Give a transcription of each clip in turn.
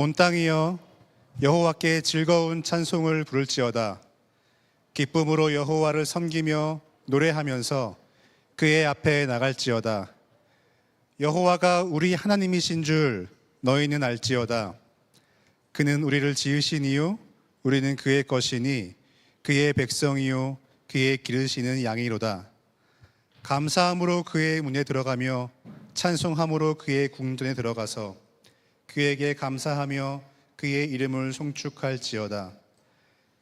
온 땅이여 여호와께 즐거운 찬송을 부를지어다. 기쁨으로 여호와를 섬기며 노래하면서 그의 앞에 나갈지어다. 여호와가 우리 하나님이신 줄 너희는 알지어다. 그는 우리를 지으신 이유 우리는 그의 것이니 그의 백성이요 그의 기르시는 양이로다. 감사함으로 그의 문에 들어가며 찬송함으로 그의 궁전에 들어가서 그에게 감사하며 그의 이름을 송축할지어다.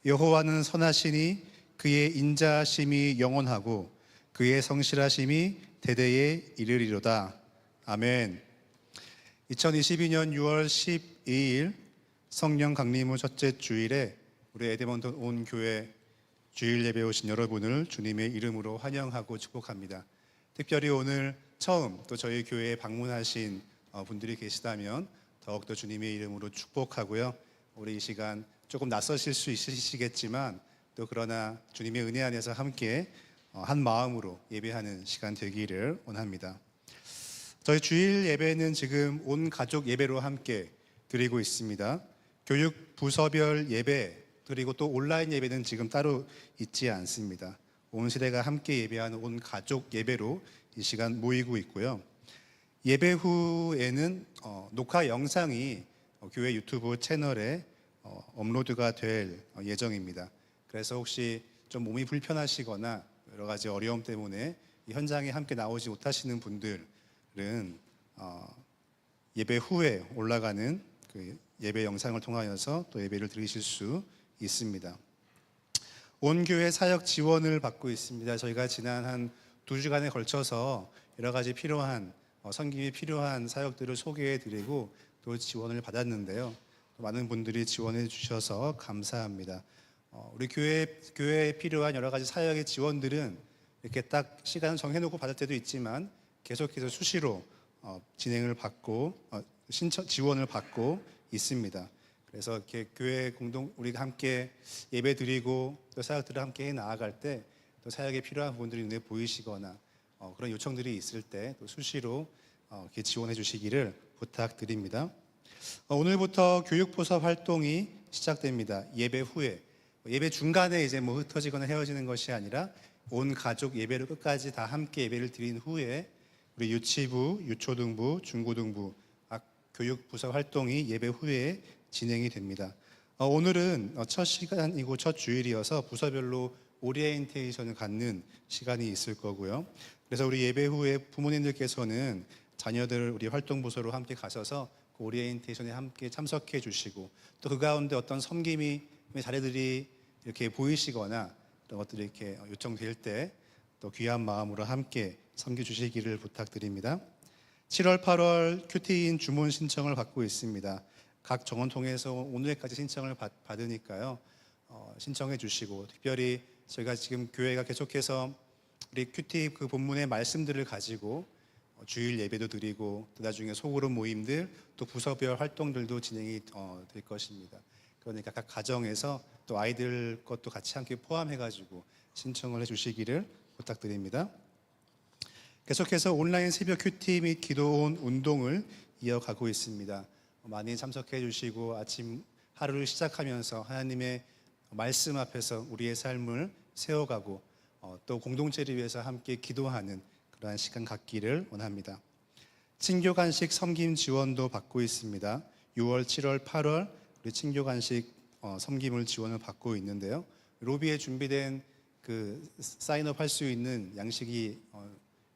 여호와는 선하시니 그의 인자하심이 영원하고 그의 성실하심이 대대에 이르리로다. 아멘. 2022년 6월 12일 성령 강림 후 첫째 주일에 우리 에드먼턴 온 교회 주일 예배 오신 여러분을 주님의 이름으로 환영하고 축복합니다. 특별히 오늘 처음 또 저희 교회에 방문하신 분들이 계시다면 더욱더 주님의 이름으로 축복하고요. 우리 이 시간 조금 낯서실 수 있으시겠지만 또 그러나 주님의 은혜 안에서 함께 한 마음으로 예배하는 시간 되기를 원합니다. 저희 주일 예배는 지금 온 가족 예배로 함께 드리고 있습니다. 교육 부서별 예배 그리고 또 온라인 예배는 지금 따로 있지 않습니다. 온 세대가 함께 예배하는 온 가족 예배로 이 시간 모이고 있고요. 예배 후에는 녹화 영상이 교회 유튜브 채널에 업로드가 될 예정입니다. 그래서 혹시 좀 몸이 불편하시거나 여러 가지 어려움 때문에 이 현장에 함께 나오지 못하시는 분들은 예배 후에 올라가는 그 예배 영상을 통하여서 또 예배를 드리실 수 있습니다. 온 교회 사역 지원을 받고 있습니다. 저희가 지난 한 2주간에 걸쳐서 여러 가지 필요한 섬김이 필요한 사역들을 소개해 드리고 또 지원을 받았는데요. 많은 분들이 지원해 주셔서 감사합니다. 우리 교회에 필요한 여러 가지 사역의 지원들은 이렇게 딱 시간을 정해놓고 받을 때도 있지만 계속해서 수시로 진행을 받고 지원을 받고 있습니다. 그래서 이렇게 교회 우리가 함께 예배 드리고 또 사역들을 함께 해 나아갈 때 또 사역에 필요한 부분들이 눈에 보이시거나 그런 요청들이 있을 때 또 수시로 이렇게 지원해 주시기를 부탁드립니다. 오늘부터 교육보섭 활동이 시작됩니다. 예배 후에 예배 중간에 이제 흩어지거나 헤어지는 것이 아니라 온 가족 예배를 끝까지 다 함께 예배를 드린 후에 우리 유치부, 유초등부, 중고등부 교육부서 활동이 예배 후에 진행이 됩니다. 오늘은 첫 시간이고 첫 주일이어서 부서별로 오리엔테이션을 갖는 시간이 있을 거고요. 그래서 우리 예배 후에 부모님들께서는 자녀들 우리 활동부서로 함께 가셔서 그 오리엔테이션에 함께 참석해 주시고 또 그 가운데 어떤 섬김의 자리들이 이렇게 보이시거나 그런 것들이 이렇게 요청될 때 또 귀한 마음으로 함께 섬겨 주시기를 부탁드립니다. 7월, 8월 큐티인 주문 신청을 받고 있습니다. 각 정원 통해서 오늘까지 신청을 받으니까요. 신청해 주시고 특별히 저희가 지금 교회가 계속해서 우리 큐티 그 본문의 말씀들을 가지고 주일 예배도 드리고 또 나중에 소그룹 모임들 또 부서별 활동들도 진행이 될 것입니다. 그러니까 각 가정에서 또 아이들 것도 같이 함께 포함해가지고 신청을 해주시기를 부탁드립니다. 계속해서 온라인 새벽 큐티 및 기도원 운동을 이어가고 있습니다. 많이 참석해 주시고 아침 하루를 시작하면서 하나님의 말씀 앞에서 우리의 삶을 세워가고 또 공동체를 위해서 함께 기도하는 그러한 시간 갖기를 원합니다. 친교 간식 섬김 지원도 받고 있습니다. 6월, 7월, 8월 우리 친교 간식 섬김을 지원을 받고 있는데요. 로비에 준비된 그 사인업 할 수 있는 양식이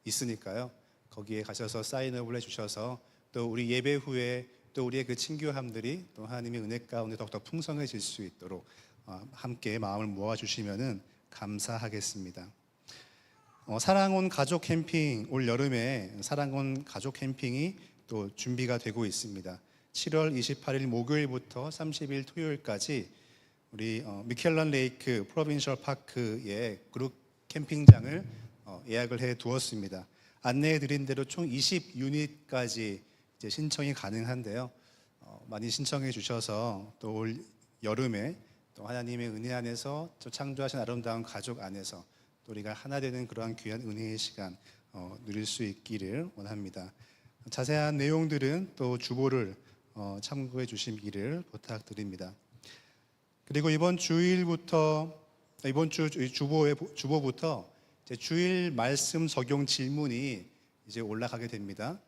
있으니까요. 거기에 가셔서 사인업을 해주셔서 또 우리 예배 후에 또 우리의 그 친교함들이 또 하나님의 은혜 가운데 더욱더 풍성해질 수 있도록 함께 마음을 모아주시면은 감사하겠습니다. 사랑온 가족 캠핑 올 여름에 사랑온 가족 캠핑이 또 준비가 되고 있습니다. 7월 28일 목요일부터 30일 토요일까지 우리 미켈런 레이크 프로빈셜 파크의 그룹 캠핑장을 예약을 해 두었습니다. 안내해 드린 대로 총 20유닛까지 이제 신청이 가능한데요. 많이 신청해 주셔서 또 올 여름에 또 하나님의 은혜 안에서 또 창조하신 아름다운 가족 안에서 또 우리가 하나 되는 그러한 귀한 은혜의 시간 누릴 수 있기를 원합니다. 자세한 내용들은 또 주보를 참고해 주시기를 부탁드립니다. 그리고 이번 주보부터 이제 주일 말씀 적용 질문이 이제 올라가게 됩니다.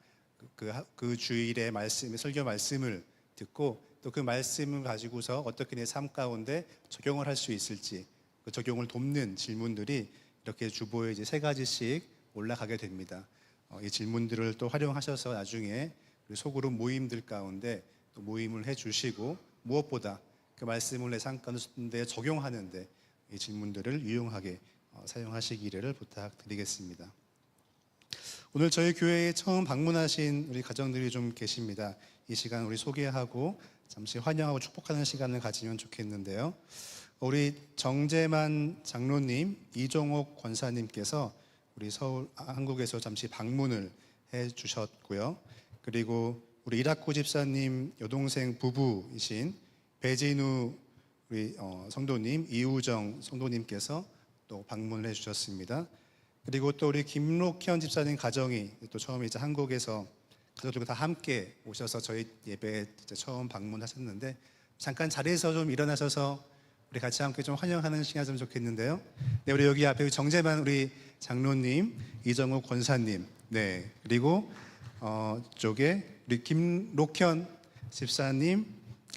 그 주일의 말씀, 설교 말씀을 듣고 또 그 말씀을 가지고서 어떻게 내 삶 가운데 적용을 할 수 있을지 그 적용을 돕는 질문들이 이렇게 주보에 이제 3가지씩 올라가게 됩니다. 이 질문들을 또 활용하셔서 나중에 우리 소그룹 모임들 가운데 또 모임을 해주시고 무엇보다 그 말씀을 내 삶 가운데 적용하는데 이 질문들을 유용하게 사용하시기를 부탁드리겠습니다. 오늘 저희 교회에 처음 방문하신 우리 가정들이 좀 계십니다. 이 시간 우리 소개하고 잠시 환영하고 축복하는 시간을 가지면 좋겠는데요. 우리 정재만 장로님, 이종옥 권사님께서 우리 서울 한국에서 잠시 방문을 해 주셨고요. 그리고 우리 이라쿠 집사님 여동생 부부이신 배진우 우리 성도님, 이우정 성도님께서 또 방문을 해 주셨습니다. 그리고 또 우리 김록현 집사님 가정이 또 처음에 이제 한국에서 가족들과 다 함께 오셔서 저희 예배에 처음 방문하셨는데 잠깐 자리에서 좀 일어나셔서 우리 같이 함께 좀 환영하는 시간 좀 좋겠는데요. 네, 우리 여기 앞에 정재만 우리 장로님, 이정욱 권사님, 네, 그리고 쪽에 우리 김록현 집사님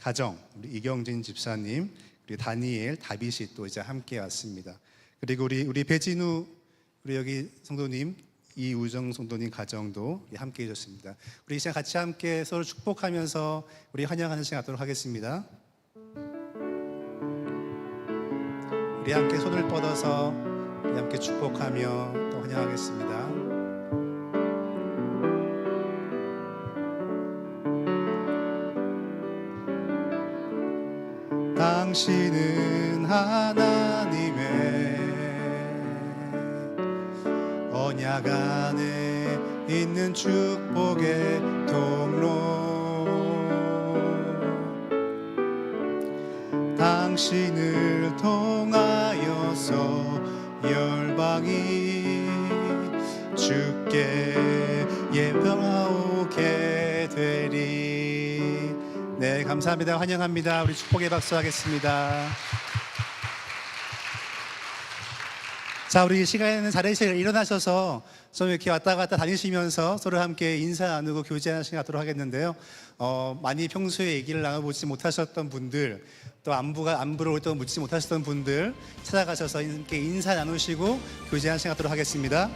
가정, 우리 이경진 집사님, 우리 다니엘, 다빗이 또 이제 함께 왔습니다. 그리고 우리 배진우 우리 여기 성도님, 이우정 성도님 가정도 함께 해줬습니다. 우리 이 시간 같이 함께 서로 축복하면서 우리 환영하는 시간 갖도록 하겠습니다. 우리 함께 손을 뻗어서 우리 함께 축복하며 또 환영하겠습니다. 당신은 하나님의 언약 안에 있는 축복의 통로, 당신을 통하여서 열방이 주께 예배하오게 되리. 네, 감사합니다. 환영합니다. 우리 축복의 박수 하겠습니다. 자, 우리 이 시간에는 자리에서 일어나셔서 좀 이렇게 왔다 갔다 다니시면서 서로 함께 인사 나누고 교제하는 시간 갖도록 하겠는데요. 많이 평소에 얘기를 나눠보지 못하셨던 분들, 또 안부를 오랫동안 묻지 못하셨던 분들 찾아가셔서 함께 인사 나누시고 교제하는 시간 갖도록 하겠습니다.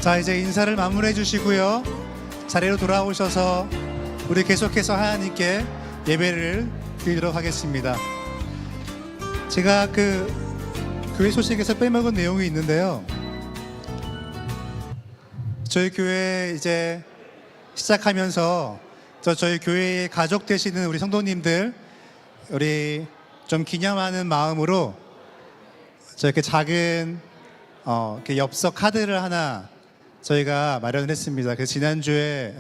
자, 이제 인사를 마무리해 주시고요. 자리로 돌아오셔서 우리 계속해서 하나님께 예배를 드리도록 하겠습니다. 제가 그 교회 소식에서 빼먹은 내용이 있는데요. 저희 교회 이제 시작하면서 저희 교회의 가족 되시는 우리 성도님들, 우리 좀 기념하는 마음으로 저렇게 작은 이렇게 엽서 카드를 하나 저희가 마련을 했습니다. 그 지지난주에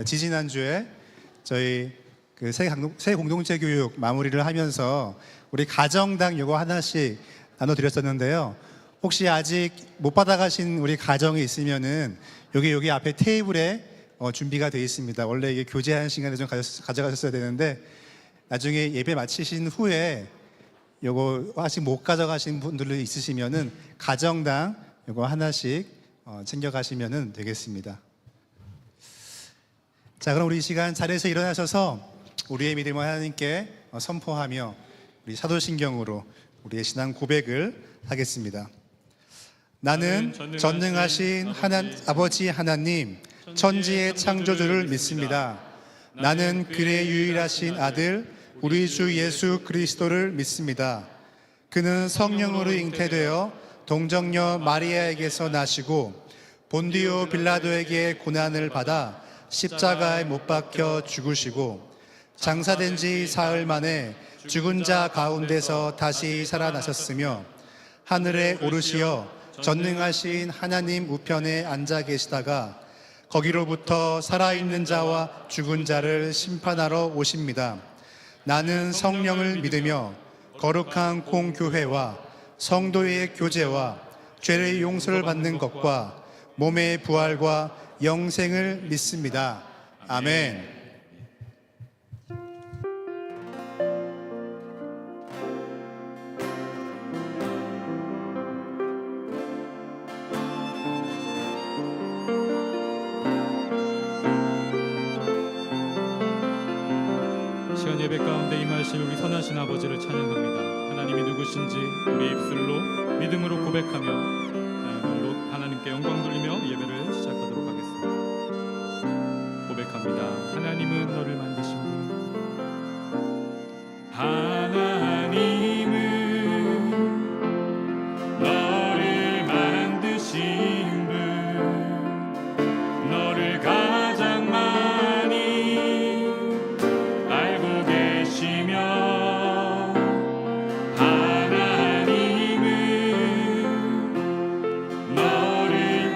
저희 그 새 공동체 교육 마무리를 하면서 우리 가정당 요거 하나씩 나눠드렸었는데요. 혹시 아직 못 받아가신 우리 가정이 있으면은 여기 앞에 테이블에 준비가 되어 있습니다. 원래 이게 교제하는 시간에 좀 가져가셨어야 되는데 나중에 예배 마치신 후에 요거 아직 못 가져가신 분들 있으시면은 가정당 요거 하나씩 챙겨가시면 되겠습니다. 자, 그럼 우리 이 시간 자리에서 일어나셔서 우리의 믿음을 하나님께 선포하며 우리 사도신경으로 우리의 신앙 고백을 하겠습니다. 나는 전능하신 아버지 하나님, 천지의 창조주를 믿습니다. 나는 그의 유일하신 아들 우리 주 예수 그리스도를 믿습니다. 그는 성령으로 잉태되어 동정녀 마리아에게서 나시고 본디오 빌라도에게 고난을 받아 십자가에 못 박혀 죽으시고 장사된 지 사흘 만에 죽은 자 가운데서 다시 살아나셨으며 하늘에 오르시어 전능하신 하나님 우편에 앉아 계시다가 거기로부터 살아있는 자와 죽은 자를 심판하러 오십니다. 나는 성령을 믿으며 거룩한 공교회와 성도의 교제와 죄의 용서를 받는 것과 몸의 부활과 영생을 믿습니다. 아멘. 시간 예배 가운데 임하신 우리 선하신 아버지를 찬양합니다. 하나님이 누구신지 우리 입술로 믿음으로 고백하며 하나님께 영광 돌리며 예배를 시작하도록 하겠습니다. 고백합니다. 하나님은 너를 만드신 분, 하나님은 너를 만드신 분, 너를 가장 많이 알고 계시며 하나님은 너를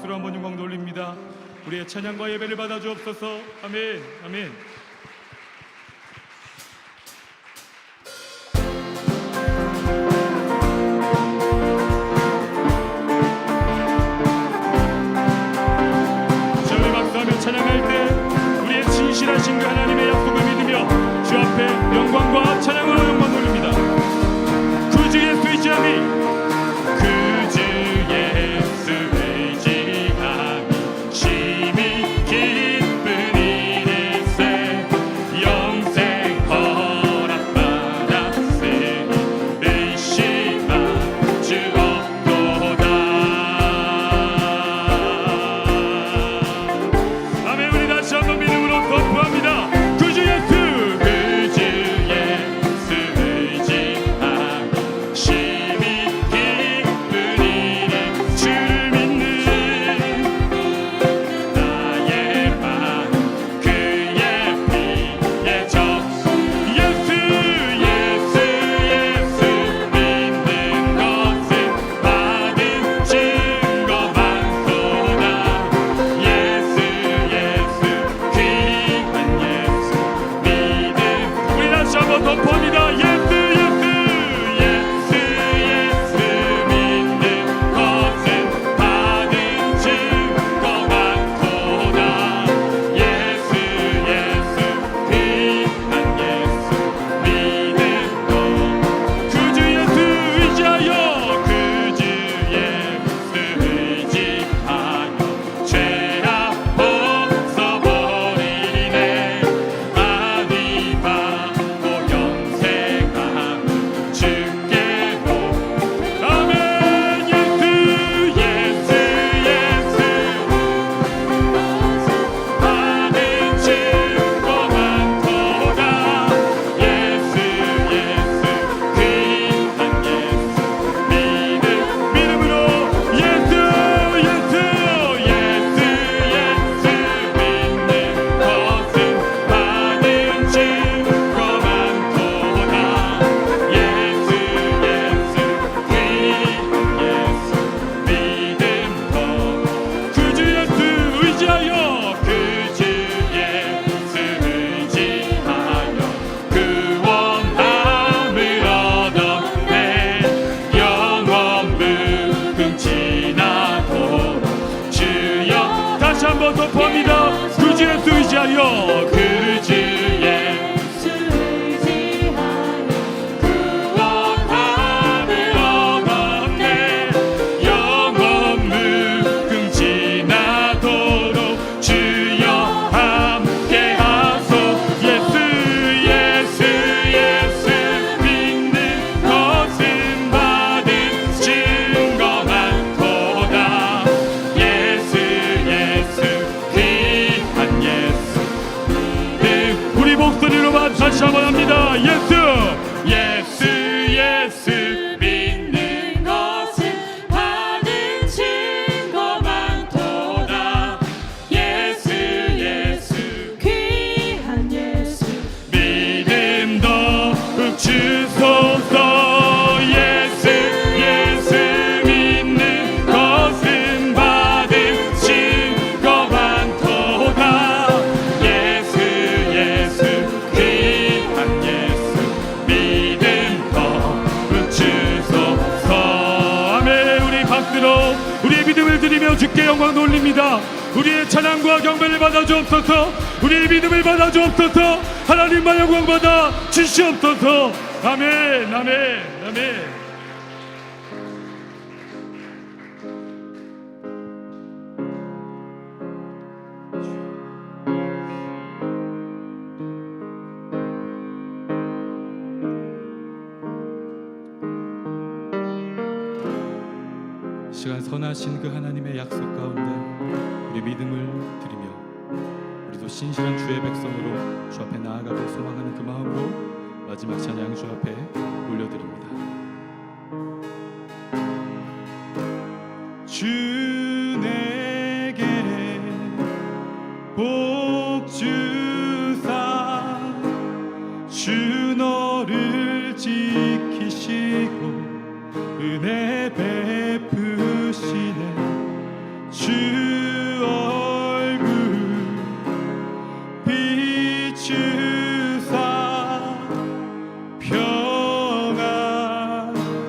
예수로 한번 영광 돌립니다. 우리의 찬양과 예배를 받아 주옵소서. 아멘. 아멘. 저희 박수하며 찬양할 때 우리의 진실하신 그 하나님의 약속을 믿으며 주 앞에 영광과 찬양으로 영광 돌립니다. 그 주 예수 의지함이 다시 한번 합니다. 예수 예수 예수 믿는 것은 받은 증거 많도다. 예수 예수 귀한 예수 믿음 더욱 주소서. 예수 예수 믿는 것은 받은 증거 많도다. 예수 예수 우리의 믿음을 드리며 주께 영광 돌립니다. 우리의 찬양과 경배를 받아 주옵소서. 우리의 믿음을 받아 주옵소서. 하나님만 영광 받아 주시옵소서. 아멘 아멘 아멘. 시간 선하신 그 하나님의 약속 가운데 우리 믿음을 드리며 우리도 신실한 주의 백성으로 주 앞에 나아가길 소망하는 그 마음으로 마지막 찬양 주 앞에 올려드립니다. 주 내게 복 주사 주 너를 지키시고 은혜 베푸시네. 주 주사 평안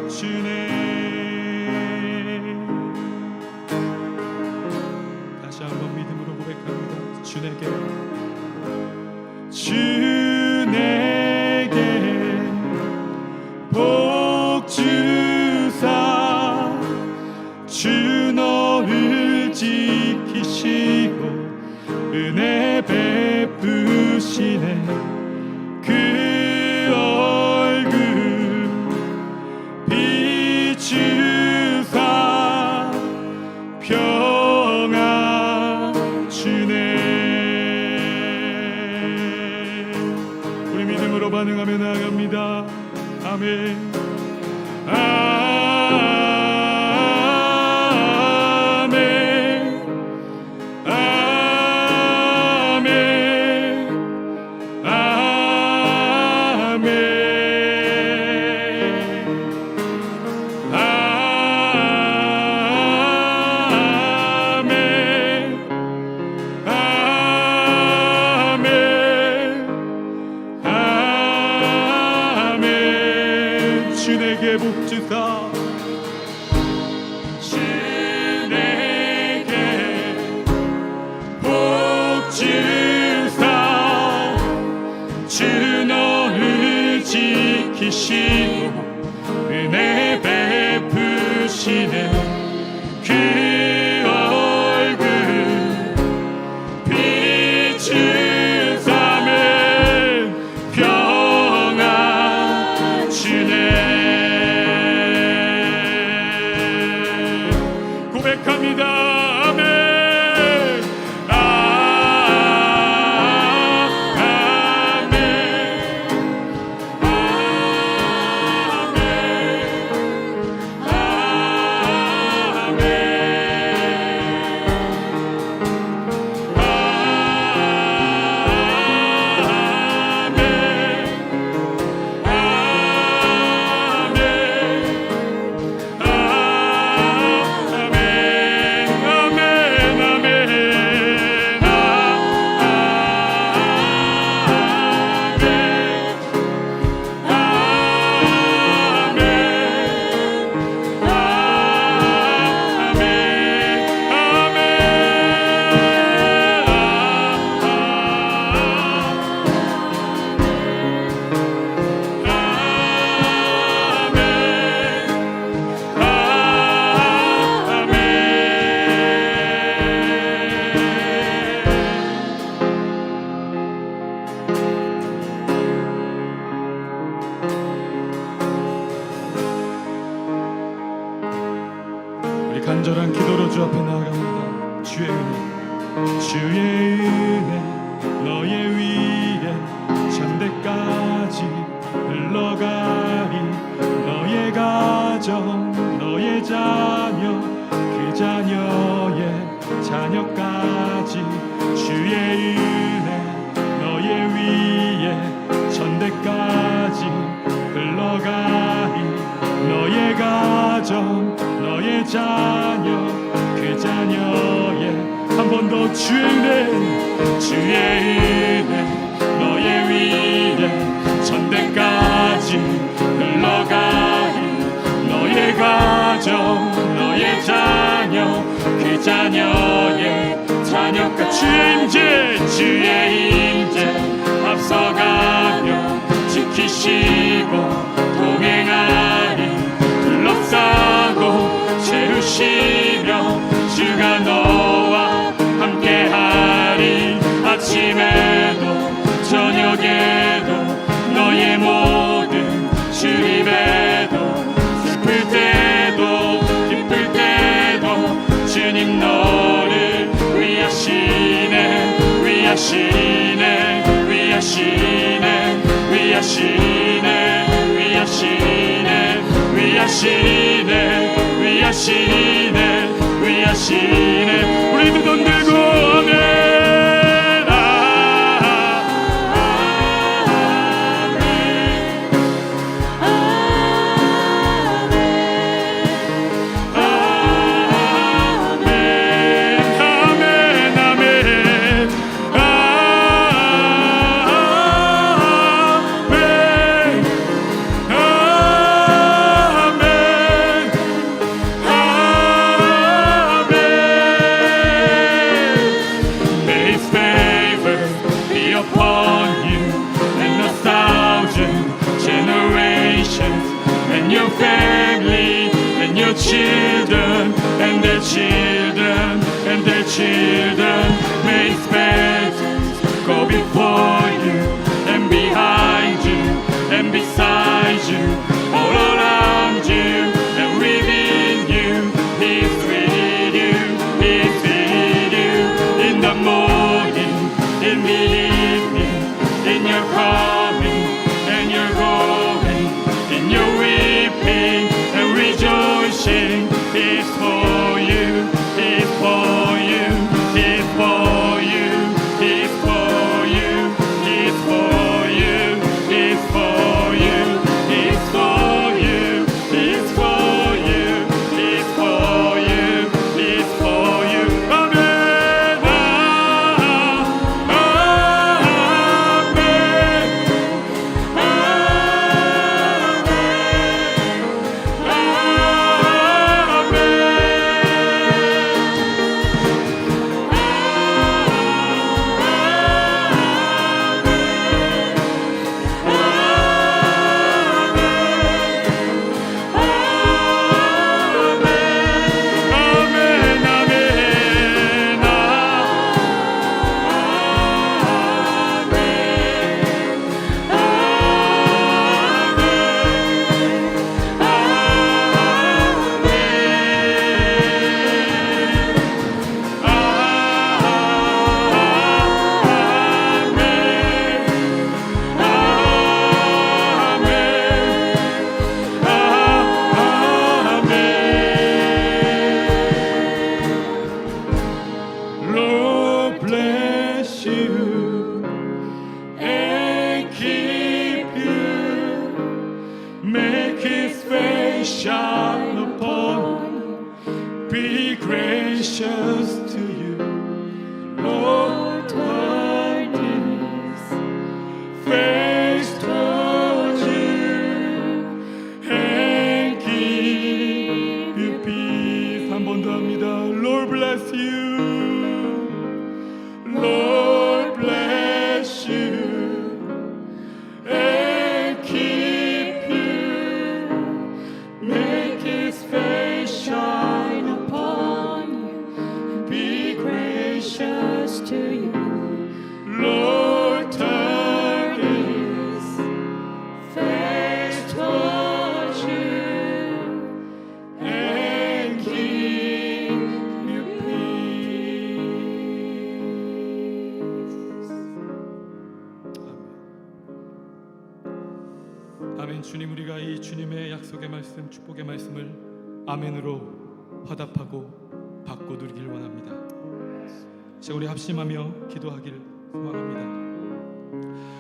주네. 다시 한번 믿음으로 고백합니다. 주내게 복 주사 주 너를 지키시고 은혜 베푸시네. 그 얼굴 비추사 평안 주네. 우리 믿음으로 반응하며 나아갑니다. 아멘. 주에게 복 주사 주에게 복 주사 주 너를 지키시고 은혜 베푸시네. 그 얼굴 비추사면 평안 주네. 고백합니다. 아멘. 간절한 기도로 주 앞에 나아갑니다. 주의 은혜 너의 위에 천대까지 흘러가리. 너의 가정 너의 자녀 그 자녀의 자녀까지 주의 은혜 너의 위에 천대까지 흘러가리. 너의 가정 너의 자녀 그 자녀의 한 번 더 주의 은혜 너의 위에 천대까지 흘러가리. 너의 가정 너의 자녀 그 자녀의 자녀가 주의 임재 앞서가며 지키시고 동행하리. 둘러싸고 채우시며 주가 너와 함께하리. 아침에도 저녁에도 너의 모든 주님에도 슬플 때도 기쁠 때도 주님 너를 위하시네 위하시네 위하시네 위하시네 위하시네 위하시네 위하시네 위하시네. 우리 두 손 들고 아멘. their children, and their children. May His presence go before you, and behind you, and beside you, all around you, and within you. He's with you, He's with you, in the morning, in the evening, in your coming and your going, in your weeping and rejoicing. He's for you, He's for you, He's for you, He's for you, He's for you, He's for you, He's for you, He's for you, He's for you, He's for you. Amen. Lord bless you and keep you, make His face shine upon you, be gracious to you. Lord turn His face towards you and give you peace. 한 번 더 합니다. Lord bless you. Lord bless you and keep you, make His face shine upon you, be gracious to you. Lord turn His face towards you and give you peace. 아멘. 주님, 우리가 이 주님의 약속의 말씀, 축복의 말씀을 아멘으로 화답하고 받고 누리길 원합니다. 이제 우리 합심하며 기도하길 소망합니다.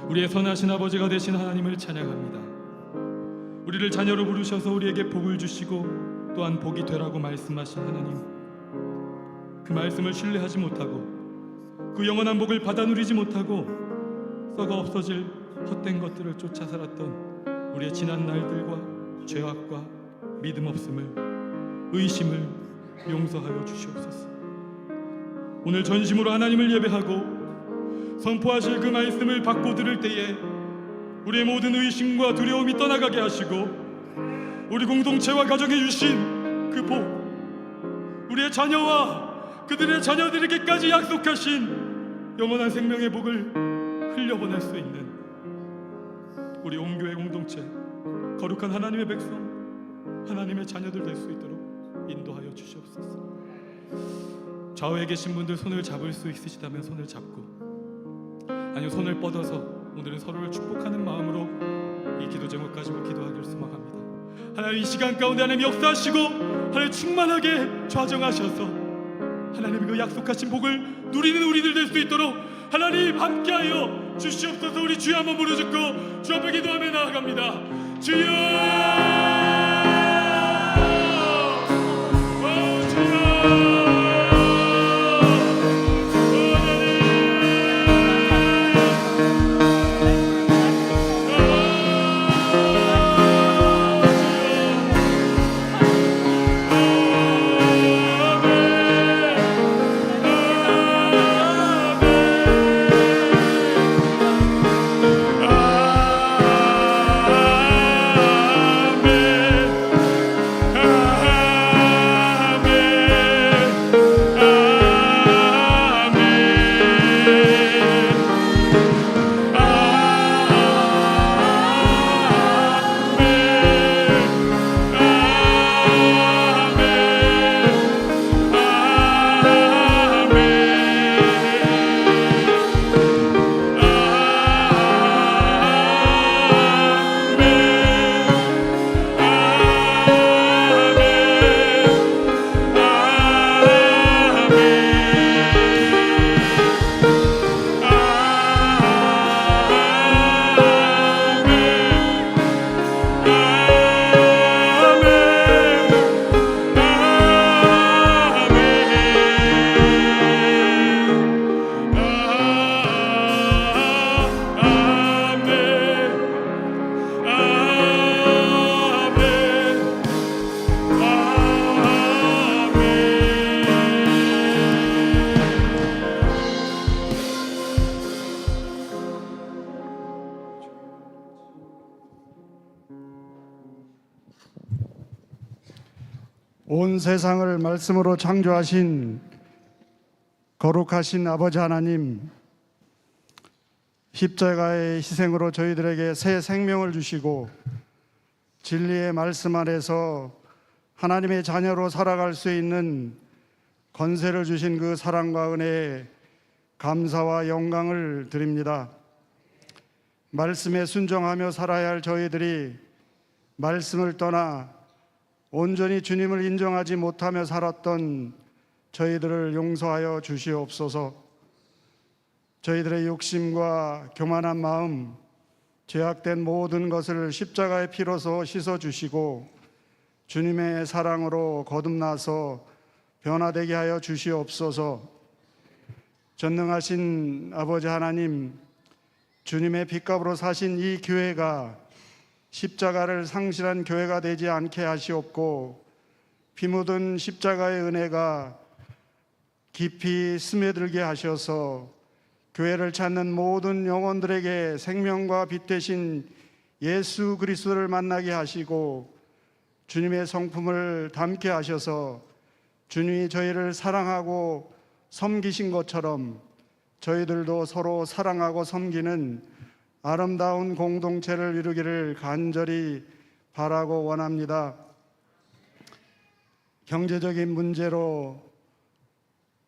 우리의 선하신 아버지가 되신 하나님을 찬양합니다. 우리를 자녀로 부르셔서 우리에게 복을 주시고 또한 복이 되라고 말씀하신 하나님, 그 말씀을 신뢰하지 못하고 그 영원한 복을 받아 누리지 못하고 썩어 없어질 헛된 것들을 쫓아 살았던 우리의 지난 날들과 죄악과 믿음 없음을, 의심을 용서하여 주시옵소서. 오늘 전심으로 하나님을 예배하고 선포하실 그 말씀을 받고 들을 때에 우리의 모든 의심과 두려움이 떠나가게 하시고 우리 공동체와 가정에 주신 그 복, 우리의 자녀와 그들의 자녀들에게까지 약속하신 영원한 생명의 복을 흘려보낼 수 있는 우리 온교회 공동체, 거룩한 하나님의 백성, 하나님의 자녀들 될 수 있도록 인도하여 주시옵소서. 좌우에 계신 분들 손을 잡을 수 있으시다면 손을 잡고, 아니요 손을 뻗어서 오늘은 서로를 축복하는 마음으로 이 기도 제목 가지고 기도하기를 소망합니다. 하나님, 이 시간 가운데 하나님 역사하시고 하나님 충만하게 좌정하셔서 하나님의 그 약속하신 복을 누리는 우리들 될 수 있도록 하나님 함께하여 주시옵소서. 우리 주여 한번 부르짖고 주 앞에 기도하며 나아갑니다. 주여, 아멘. 온 세상을 말씀으로 창조하신 거룩하신 아버지 하나님, 십자가의 희생으로 저희들에게 새 생명을 주시고 진리의 말씀 안에서 하나님의 자녀로 살아갈 수 있는 권세를 주신 그 사랑과 은혜에 감사와 영광을 드립니다. 말씀에 순종하며 살아야 할 저희들이 말씀을 떠나 온전히 주님을 인정하지 못하며 살았던 저희들을 용서하여 주시옵소서. 저희들의 욕심과 교만한 마음, 죄악된 모든 것을 십자가의 피로서 씻어주시고 주님의 사랑으로 거듭나서 변화되게 하여 주시옵소서. 전능하신 아버지 하나님, 주님의 핏값으로 사신 이 교회가 십자가를 상실한 교회가 되지 않게 하시옵고 피 묻은 십자가의 은혜가 깊이 스며들게 하셔서 교회를 찾는 모든 영혼들에게 생명과 빛 되신 예수 그리스도를 만나게 하시고 주님의 성품을 담게 하셔서 주님이 저희를 사랑하고 섬기신 것처럼 저희들도 서로 사랑하고 섬기는 아름다운 공동체를 이루기를 간절히 바라고 원합니다. 경제적인 문제로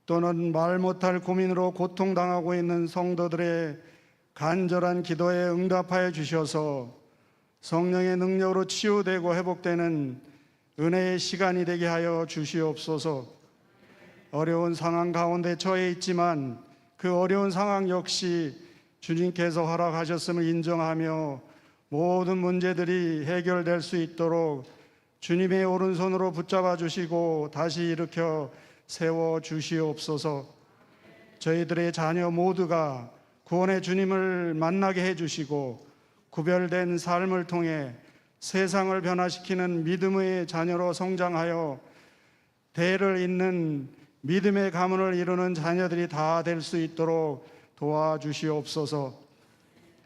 또는 말 못할 고민으로 고통당하고 있는 성도들의 간절한 기도에 응답하여 주셔서 성령의 능력으로 치유되고 회복되는 은혜의 시간이 되게 하여 주시옵소서. 어려운 상황 가운데 처해 있지만 그 어려운 상황 역시 주님께서 허락하셨음을 인정하며 모든 문제들이 해결될 수 있도록 주님의 오른손으로 붙잡아 주시고 다시 일으켜 세워 주시옵소서. 저희들의 자녀 모두가 구원의 주님을 만나게 해주시고 구별된 삶을 통해 세상을 변화시키는 믿음의 자녀로 성장하여 대를 잇는 믿음의 가문을 이루는 자녀들이 다 될 수 있도록 도와주시옵소서.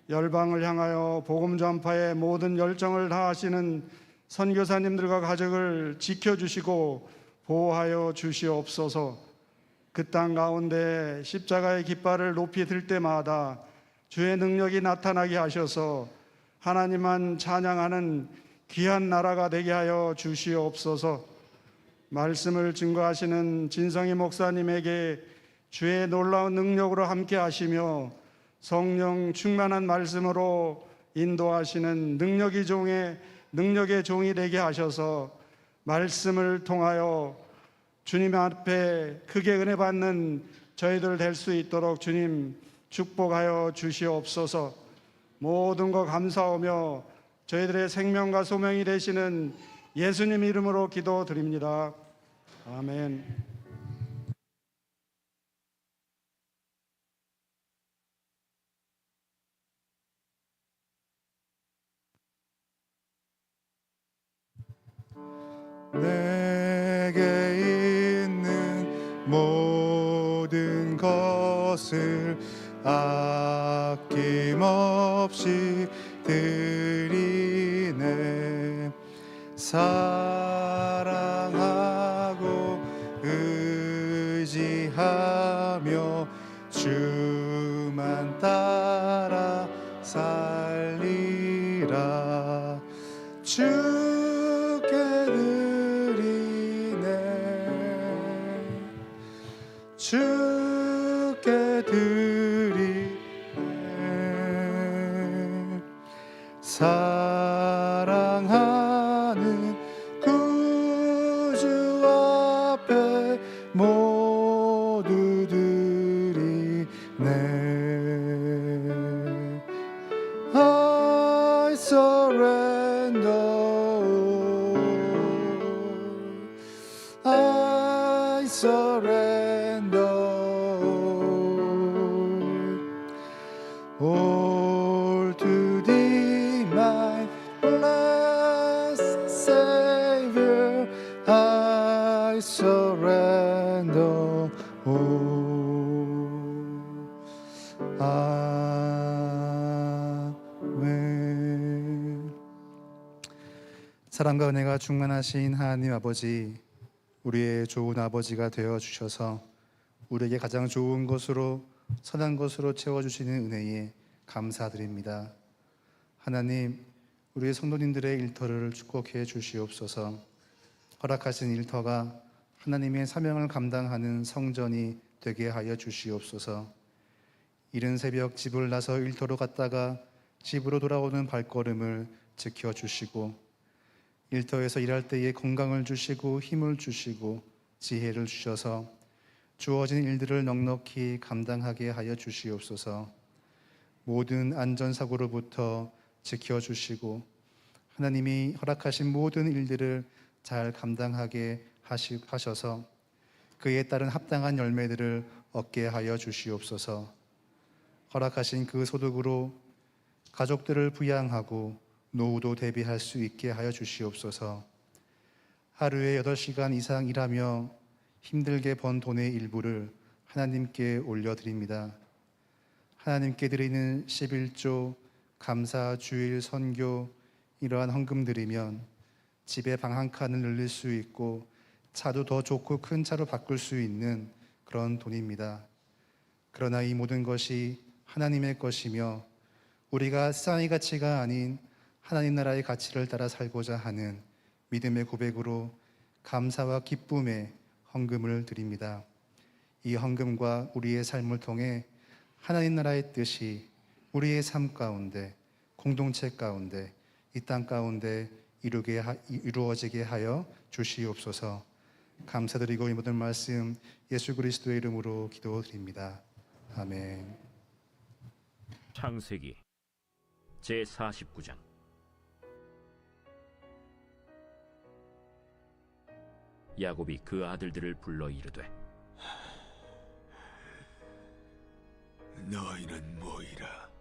열방을 향하여 복음 전파에 모든 열정을 다하시는 선교사님들과 가족을 지켜주시고 보호하여 주시옵소서. 그 땅 가운데 십자가의 깃발을 높이 들 때마다 주의 능력이 나타나게 하셔서 하나님만 찬양하는 귀한 나라가 되게 하여 주시옵소서. 말씀을 증거하시는 진성희 목사님에게 주의 놀라운 능력으로 함께 하시며 성령 충만한 말씀으로 인도하시는 능력의 종이 되게 하셔서 말씀을 통하여 주님 앞에 크게 은혜 받는 저희들 될 수 있도록 주님 축복하여 주시옵소서. 모든 것 감사하며 저희들의 생명과 소명이 되시는 예수님 이름으로 기도드립니다. 아멘. 내게 있는 모든 것을 아낌없이 드리네. 사랑하고 의지하며 주만 따라 살리라. 주께 드리네. 주께 드리네. 사랑하는 구주 앞에 모두 드리네. I surrender. I surrender all to thee, my blessed Savior. I surrender all. 아멘. 사랑과 은혜가 충만하신 하나님 아버지, 우리의 좋은 아버지가 되어 주셔서 우리에게 가장 좋은 것으로 선한 것으로 채워주시는 은혜에 감사드립니다. 하나님, 우리 성도님들의 일터를 축복해 주시옵소서. 허락하신 일터가 하나님의 사명을 감당하는 성전이 되게 하여 주시옵소서. 이른 새벽 집을 나서 일터로 갔다가 집으로 돌아오는 발걸음을 지켜주시고, 일터에서 일할 때에 건강을 주시고 힘을 주시고 지혜를 주셔서 주어진 일들을 넉넉히 감당하게 하여 주시옵소서. 모든 안전사고로부터 지켜주시고 하나님이 허락하신 모든 일들을 잘 감당하게 하셔서 그에 따른 합당한 열매들을 얻게 하여 주시옵소서. 허락하신 그 소득으로 가족들을 부양하고 노후도 대비할 수 있게 하여 주시옵소서. 하루에 8시간 이상 일하며 힘들게 번 돈의 일부를 하나님께 올려드립니다. 하나님께 드리는 11조, 감사, 주일, 선교 이러한 헌금 드리면 집에 방 한 칸을 늘릴 수 있고 차도 더 좋고 큰 차로 바꿀 수 있는 그런 돈입니다. 그러나 이 모든 것이 하나님의 것이며 우리가 세상의 가치가 아닌 하나님 나라의 가치를 따라 살고자 하는 믿음의 고백으로 감사와 기쁨의 헌금을 드립니다. 이 헌금과 우리의 삶을 통해 하나님 나라의 뜻이 우리의 삶 가운데, 공동체 가운데, 이 땅 가운데 이루어지게 하여 주시옵소서. 감사드리고 이 모든 말씀 예수 그리스도의 이름으로 기도드립니다. 아멘. 창세기 제49장. 야곱이 그 아들들을 불러 이르되 너희는 모이라.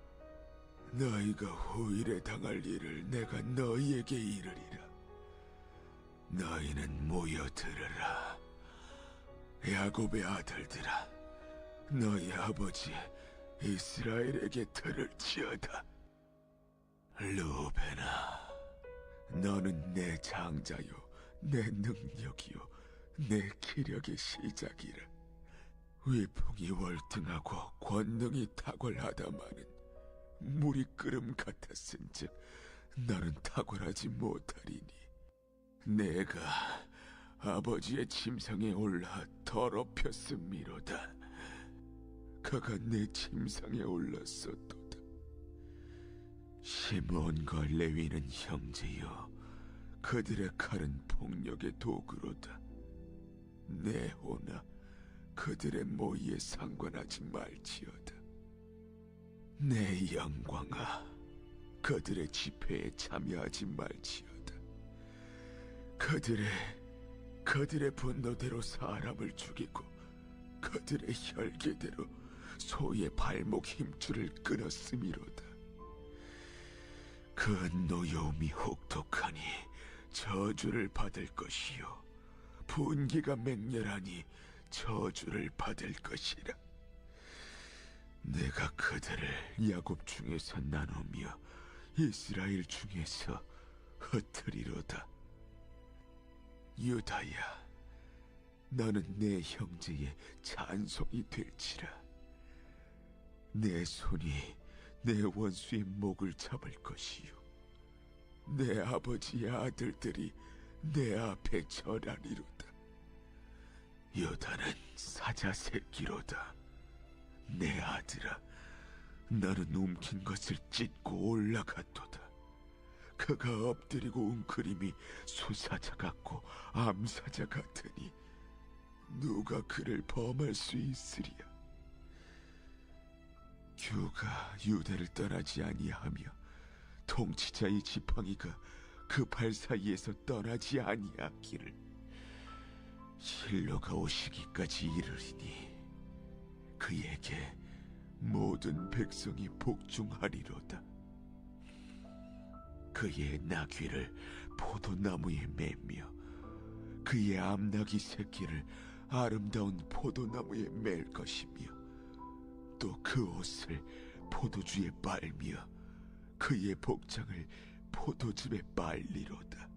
너희가 후일에 당할 일을 내가 너희에게 이르리라. 너희는 모여 들으라. 야곱의 아들들아, 너희 아버지 이스라엘에게 들을지어다. 루벤아, 너는 내 장자요 내 능력이요 내 기력의 시작이라. 위풍이 월등하고 권능이 탁월하다마는 물이 끓음 같았은즉 너는 탁월하지 못하리니, 내가 아버지의 침상에 올라 더럽혔음이로다. 그가 내 침상에 올랐었도다. 시므온과 레위는 형제요, 그들의 칼은 폭력의 도구로다. 네호나 그들의 모의에 상관하지 말지어다. 내 영광아, 그들의 집회에 참여하지 말지어다. 그들의 분노대로 사람을 죽이고 그들의 혈기대로 소의 발목 힘줄을 끊었음이로다. 그 노여움이 혹독하니 저주를 받을 것이요, 분기가 맹렬하니 저주를 받을 것이라. 내가 그들을 야곱 중에서 나누며 이스라엘 중에서 흩으리로다. 유다야, 너는 내 형제의 찬송이 될지라. 내 손이 내 원수의 목을 잡을 것이요, 내 아버지의 아들들이 내 앞에 절하리로다. 유다는 사자 새끼로다. 내 아들아, 너는 움킨 것을 찢고 올라갔도다. 그가 엎드리고 웅크림이 수사자 같고 암사자 같으니 누가 그를 범할 수 있으리야. 규가 유대를 떠나지 아니하며 통치자의 지팡이가 그 발 사이에서 떠나지 아니하기를 실로가 오시기까지 이르리니 그에게 모든 백성이 복종하리로다. 그의 나귀를 포도나무에 매며 그의 암나귀 새끼를 아름다운 포도나무에 맬 것이며, 또 그 옷을 포도주에 빨며 그의 복장을 포도즙에 빨리로다.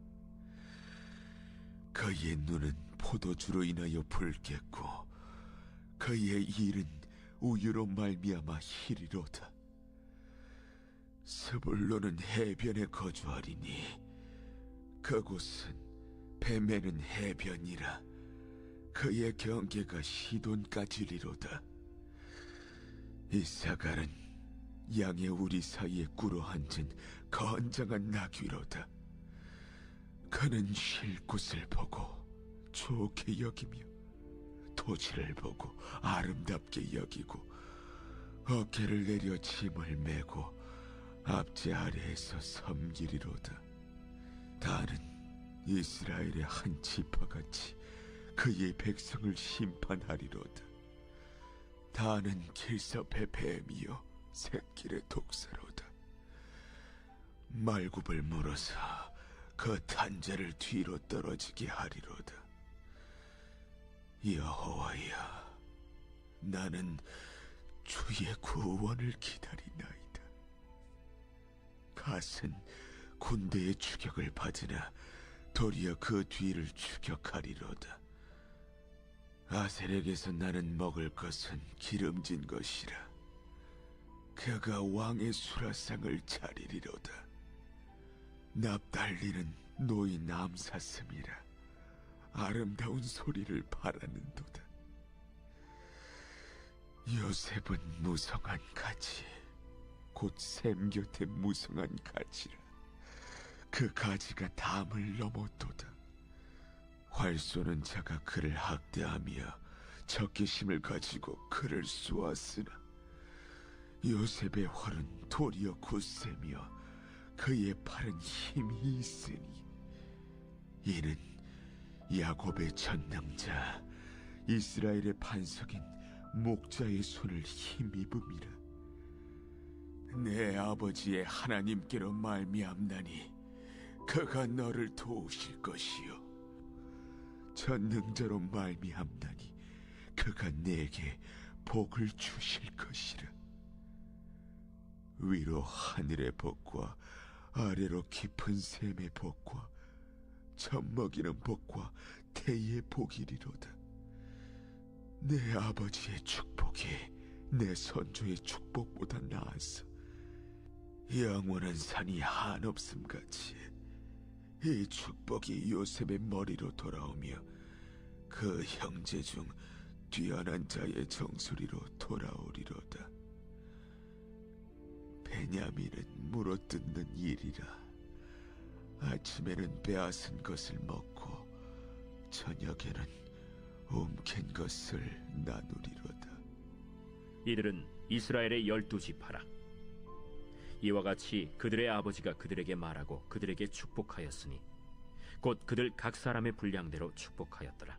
그의 눈은 포도주로 인하여 붉겠고 그의 일은 우유로 말미암아 희리로다. 스불론은 해변에 거주하리니 그곳은 뱀에는 해변이라 그의 경계가 시돈까지리로다. 이사갈은 양의 우리 사이에 꿇어 앉은 건장한 나귀로다. 그는 쉴 곳을 보고 좋게 여기며 토지를 보고 아름답게 여기고 어깨를 내려 짐을 메고 앞제 아래에서 섬기리로다. 다는 이스라엘의 한 지파같이 그의 백성을 심판하리로다. 다는 길섭의 뱀이요 새길의 독사로다. 말굽을 물어서 그 탄자를 뒤로 떨어지게 하리로다. 여호와야, 나는 주의 구원을 기다리나이다. 갓은 군대의 추격을 받으나 도리어 그 뒤를 추격하리로다. 아셀에게서 나는 먹을 것은 기름진 것이라. 그가 왕의 수라상을 차리리로다. 납달리는 노인 암사슴이라. 아름다운 소리를 바라는도다. 요셉은 무성한 가지, 곧 샘 곁에 무성한 가지라. 그 가지가 담을 넘었도다. 활 쏘는 자가 그를 학대하며 적개심을 가지고 그를 쏘았으나 요셉의 활은 도리어 굳세며 그의 팔은 힘이 있으니 이는 야곱의 전능자 이스라엘의 반석인 목자의 손을 힘입음이라. 내 아버지의 하나님께로 말미암나니 그가 너를 도우실 것이요 전능자로 말미암나니 그가 내게 복을 주실 것이라. 위로 하늘의 복과 아래로 깊은 샘의 복과 젖먹이는 복과 태의 복이리로다. 내 아버지의 축복이 내 선조의 축복보다 나아서 영원한 산이 한없음같이 이 축복이 요셉의 머리로 돌아오며 그 형제 중 뛰어난 자의 정수리로 돌아오리로다. 베냐민은 물어뜯는 일이라. 아침에는 빼앗은 것을 먹고 저녁에는 움킨 것을 나누리로다. 이들은 이스라엘의 12지파라. 이와 같이 그들의 아버지가 그들에게 말하고 그들에게 축복하였으니 곧 그들 각 사람의 분량대로 축복하였더라.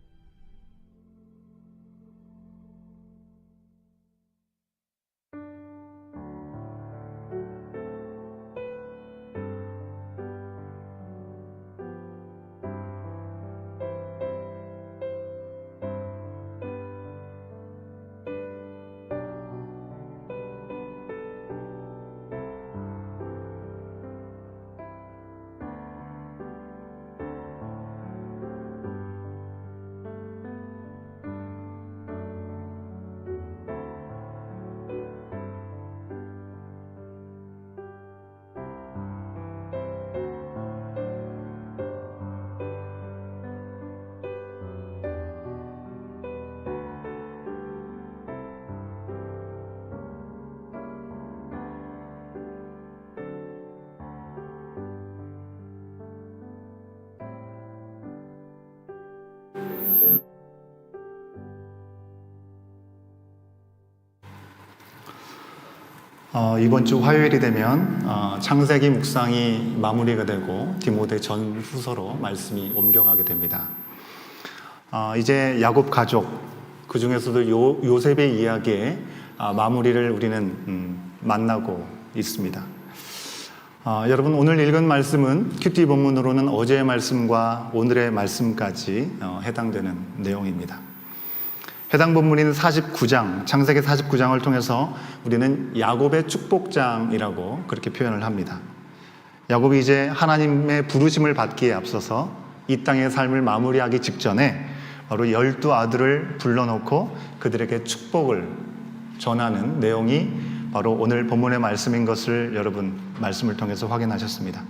이번 주 화요일이 되면 창세기 묵상이 마무리가 되고 디모데 전후서로 말씀이 옮겨가게 됩니다. 이제 야곱 가족, 그 중에서도 요셉의 이야기의 마무리를 우리는 만나고 있습니다. 여러분, 오늘 읽은 말씀은 큐티 본문으로는 어제의 말씀과 오늘의 말씀까지 해당되는 내용입니다. 해당 본문인 49장, 창세기 49장을 통해서 우리는 야곱의 축복장이라고 그렇게 표현을 합니다. 야곱이 이제 하나님의 부르심을 받기에 앞서서 이 땅의 삶을 마무리하기 직전에 바로 12아들을 불러놓고 그들에게 축복을 전하는 내용이 바로 오늘 본문의 말씀인 것을 여러분 말씀을 통해서 확인하셨습니다.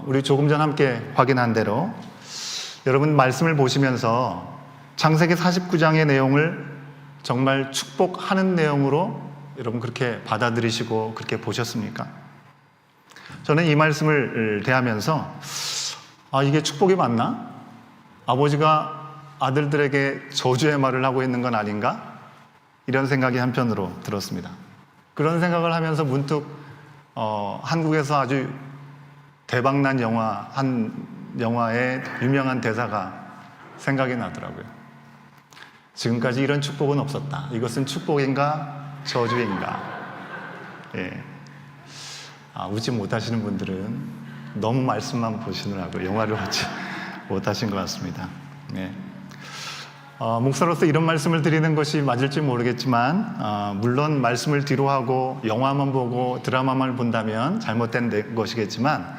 우리 조금 전 함께 확인한 대로 여러분 말씀을 보시면서 창세기 49장의 내용을 정말 축복하는 내용으로 여러분 그렇게 받아들이시고 그렇게 보셨습니까? 저는 이 말씀을 대하면서 이게 축복이 맞나? 아버지가 아들들에게 저주의 말을 하고 있는 건 아닌가? 이런 생각이 한편으로 들었습니다. 그런 생각을 하면서 문득 한국에서 아주 대박난 한 영화의 유명한 대사가 생각이 나더라고요. 지금까지 이런 축복은 없었다. 이것은 축복인가 저주인가? 예. 웃지 못하시는 분들은 너무 말씀만 보시느라고 영화를 보지 못하신 것 같습니다. 예. 목사로서 이런 말씀을 드리는 것이 맞을지 모르겠지만 물론 말씀을 뒤로 하고 영화만 보고 드라마만 본다면 잘못된 것이겠지만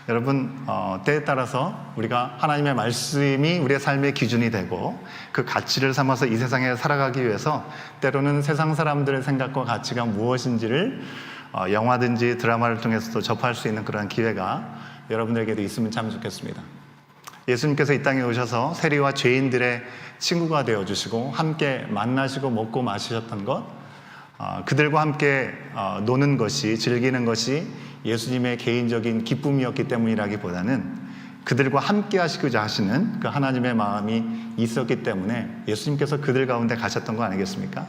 여러분 때에 따라서 우리가 하나님의 말씀이 우리의 삶의 기준이 되고 그 가치를 삼아서 이 세상에 살아가기 위해서 때로는 세상 사람들의 생각과 가치가 무엇인지를 영화든지 드라마를 통해서도 접할 수 있는 그런 기회가 여러분들에게도 있으면 참 좋겠습니다. 예수님께서 이 땅에 오셔서 세리와 죄인들의 친구가 되어주시고 함께 만나시고 먹고 마시셨던 것, 그들과 함께 노는 것이, 즐기는 것이 예수님의 개인적인 기쁨이었기 때문이라기보다는 그들과 함께 하시고자 하시는 그 하나님의 마음이 있었기 때문에 예수님께서 그들 가운데 가셨던 거 아니겠습니까?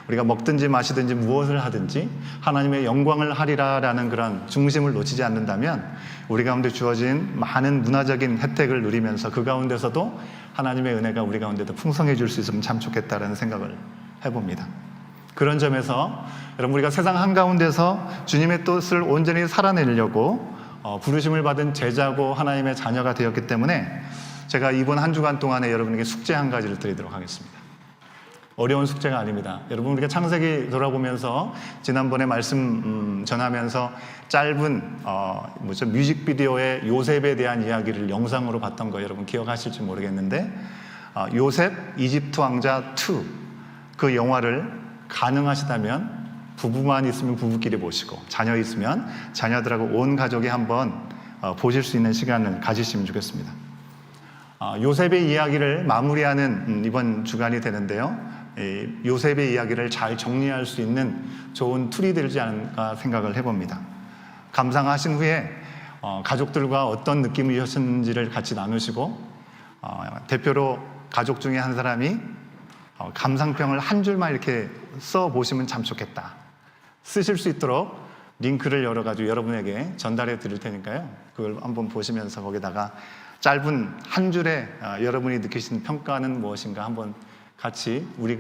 우리가 먹든지 마시든지 무엇을 하든지 하나님의 영광을 하리라라는 그런 중심을 놓치지 않는다면 우리 가운데 주어진 많은 문화적인 혜택을 누리면서 그 가운데서도 하나님의 은혜가 우리 가운데도 풍성해질 수 있으면 참 좋겠다라는 생각을 해봅니다. 그런 점에서 여러분 우리가 세상 한가운데서 주님의 뜻을 온전히 살아내려고 부르심을 받은 제자고 하나님의 자녀가 되었기 때문에 제가 이번 한 주간 동안에 여러분에게 숙제 한 가지를 드리도록 하겠습니다. 어려운 숙제가 아닙니다. 여러분 우리가 창세기 돌아보면서 지난번에 말씀 전하면서 짧은 뮤직비디오의 요셉에 대한 이야기를 영상으로 봤던 거 여러분 기억하실지 모르겠는데 요셉 이집트 왕자 2 그 영화를 가능하시다면 부부만 있으면 부부끼리 보시고 자녀 있으면 자녀들하고 온 가족이 한번 보실 수 있는 시간을 가지시면 좋겠습니다. 요셉의 이야기를 마무리하는 이번 주간이 되는데요. 요셉의 이야기를 잘 정리할 수 있는 좋은 툴이 되지 않을까 생각을 해봅니다. 감상하신 후에 가족들과 어떤 느낌이셨는지를 같이 나누시고 대표로 가족 중에 한 사람이 감상평을 한 줄만 이렇게 써보시면 참 좋겠다. 쓰실 수 있도록 링크를 열어가지고 여러분에게 전달해 드릴 테니까요. 그걸 한번 보시면서 거기다가 짧은 한 줄에 여러분이 느끼시는 평가는 무엇인가 한번 같이 우리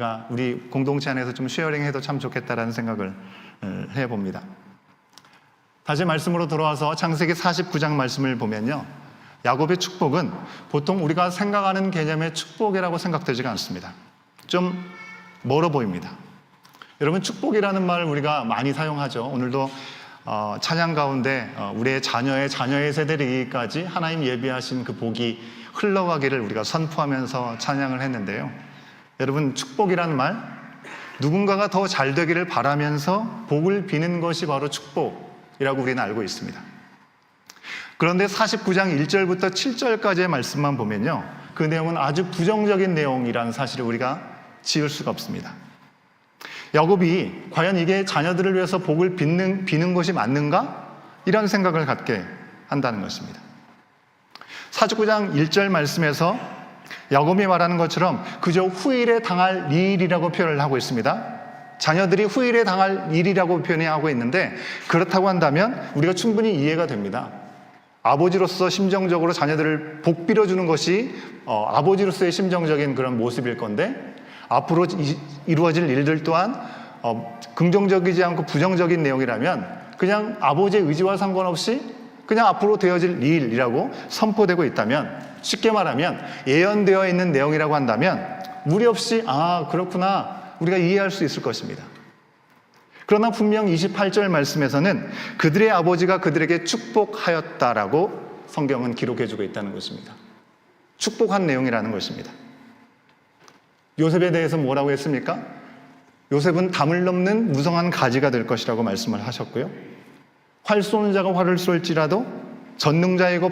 공동체 안에서 좀 쉐어링해도 참 좋겠다라는 생각을 해봅니다. 다시 말씀으로 돌아와서 창세기 49장 말씀을 보면요. 야곱의 축복은 보통 우리가 생각하는 개념의 축복이라고 생각되지가 않습니다. 좀 멀어 보입니다. 여러분 축복이라는 말을 우리가 많이 사용하죠. 오늘도 찬양 가운데 우리의 자녀의 세대이기까지 하나님 예비하신 그 복이 흘러가기를 우리가 선포하면서 찬양을 했는데요. 여러분 축복이라는 말, 누군가가 더 잘 되기를 바라면서 복을 비는 것이 바로 축복이라고 우리는 알고 있습니다. 그런데 49장 1절부터 7절까지의 말씀만 보면요, 그 내용은 아주 부정적인 내용이라는 사실을 우리가 지울 수가 없습니다. 야곱이 과연 이게 자녀들을 위해서 복을 비는 것이 맞는가? 이런 생각을 갖게 한다는 것입니다. 49장 1절 말씀에서 야곱이 말하는 것처럼 그저 후일에 당할 일이라고 표현을 하고 있습니다. 자녀들이 후일에 당할 일이라고 표현하고 있는데 그렇다고 한다면 우리가 충분히 이해가 됩니다. 아버지로서 심정적으로 자녀들을 복 빌어주는 것이 아버지로서의 심정적인 그런 모습일 건데 앞으로 이루어질 일들 또한 긍정적이지 않고 부정적인 내용이라면 그냥 아버지의 의지와 상관없이 그냥 앞으로 되어질 일이라고 선포되고 있다면, 쉽게 말하면 예언되어 있는 내용이라고 한다면 무리 없이 그렇구나 우리가 이해할 수 있을 것입니다. 그러나 분명 28절 말씀에서는 그들의 아버지가 그들에게 축복하였다라고 성경은 기록해주고 있다는 것입니다. 축복한 내용이라는 것입니다. 요셉에 대해서 뭐라고 했습니까? 요셉은 담을 넘는 무성한 가지가 될 것이라고 말씀을 하셨고요. 활 쏘는 자가 활을 쏠지라도 전능자이고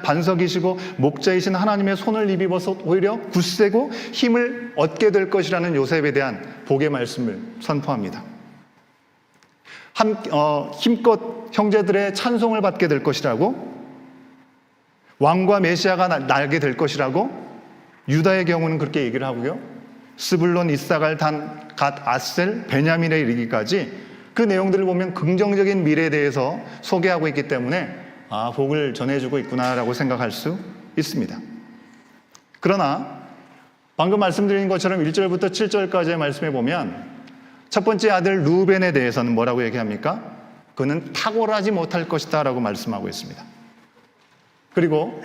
반석이시고 목자이신 하나님의 손을 입어서 오히려 굳세고 힘을 얻게 될 것이라는 요셉에 대한 복의 말씀을 선포합니다. 힘껏 형제들의 찬송을 받게 될 것이라고, 왕과 메시아가 날게 될 것이라고 유다의 경우는 그렇게 얘기를 하고요. 스불론, 이사갈, 단, 갓, 아셀, 베냐민에 이르기까지 그 내용들을 보면 긍정적인 미래에 대해서 소개하고 있기 때문에 복을 전해주고 있구나라고 생각할 수 있습니다. 그러나 방금 말씀드린 것처럼 1절부터 7절까지의 말씀에 보면 첫 번째 아들 루벤에 대해서는 뭐라고 얘기합니까? 그는 탁월하지 못할 것이다 라고 말씀하고 있습니다. 그리고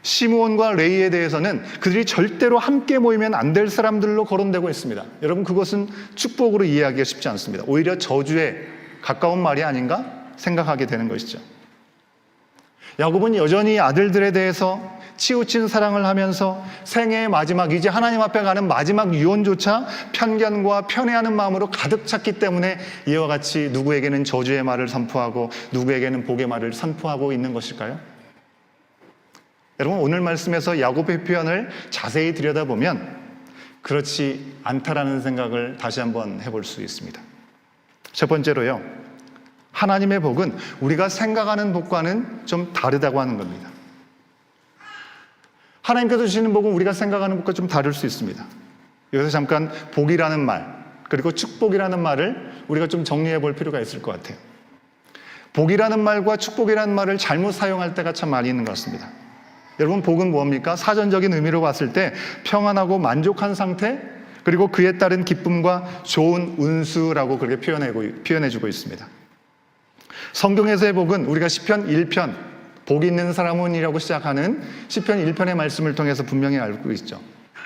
시므온과 레이에 대해서는 그들이 절대로 함께 모이면 안 될 사람들로 거론되고 있습니다. 여러분, 그것은 축복으로 이해하기가 쉽지 않습니다. 오히려 저주에 가까운 말이 아닌가 생각하게 되는 것이죠. 야곱은 여전히 아들들에 대해서 치우친 사랑을 하면서 생애의 마지막, 이제 하나님 앞에 가는 마지막 유언조차 편견과 편애하는 마음으로 가득 찼기 때문에 이와 같이 누구에게는 저주의 말을 선포하고 누구에게는 복의 말을 선포하고 있는 것일까요? 여러분, 오늘 말씀에서 야곱의 표현을 자세히 들여다보면 그렇지 않다라는 생각을 다시 한번 해볼 수 있습니다. 첫 번째로요, 하나님의 복은 우리가 생각하는 복과는 좀 다르다고 하는 겁니다. 하나님께서 주시는 복은 우리가 생각하는 복과 좀 다를 수 있습니다. 여기서 잠깐 복이라는 말, 그리고 축복이라는 말을 우리가 좀 정리해 볼 필요가 있을 것 같아요. 복이라는 말과 축복이라는 말을 잘못 사용할 때가 참 많이 있는 것 같습니다. 여러분, 복은 뭡니까? 사전적인 의미로 봤을 때 평안하고 만족한 상태, 그리고 그에 따른 기쁨과 좋은 운수라고 그렇게 표현해주고 있습니다. 성경에서의 복은 우리가 시편 1편, 복 있는 사람은 이라고 시작하는 시편 1편의 말씀을 통해서 분명히 알고 있죠.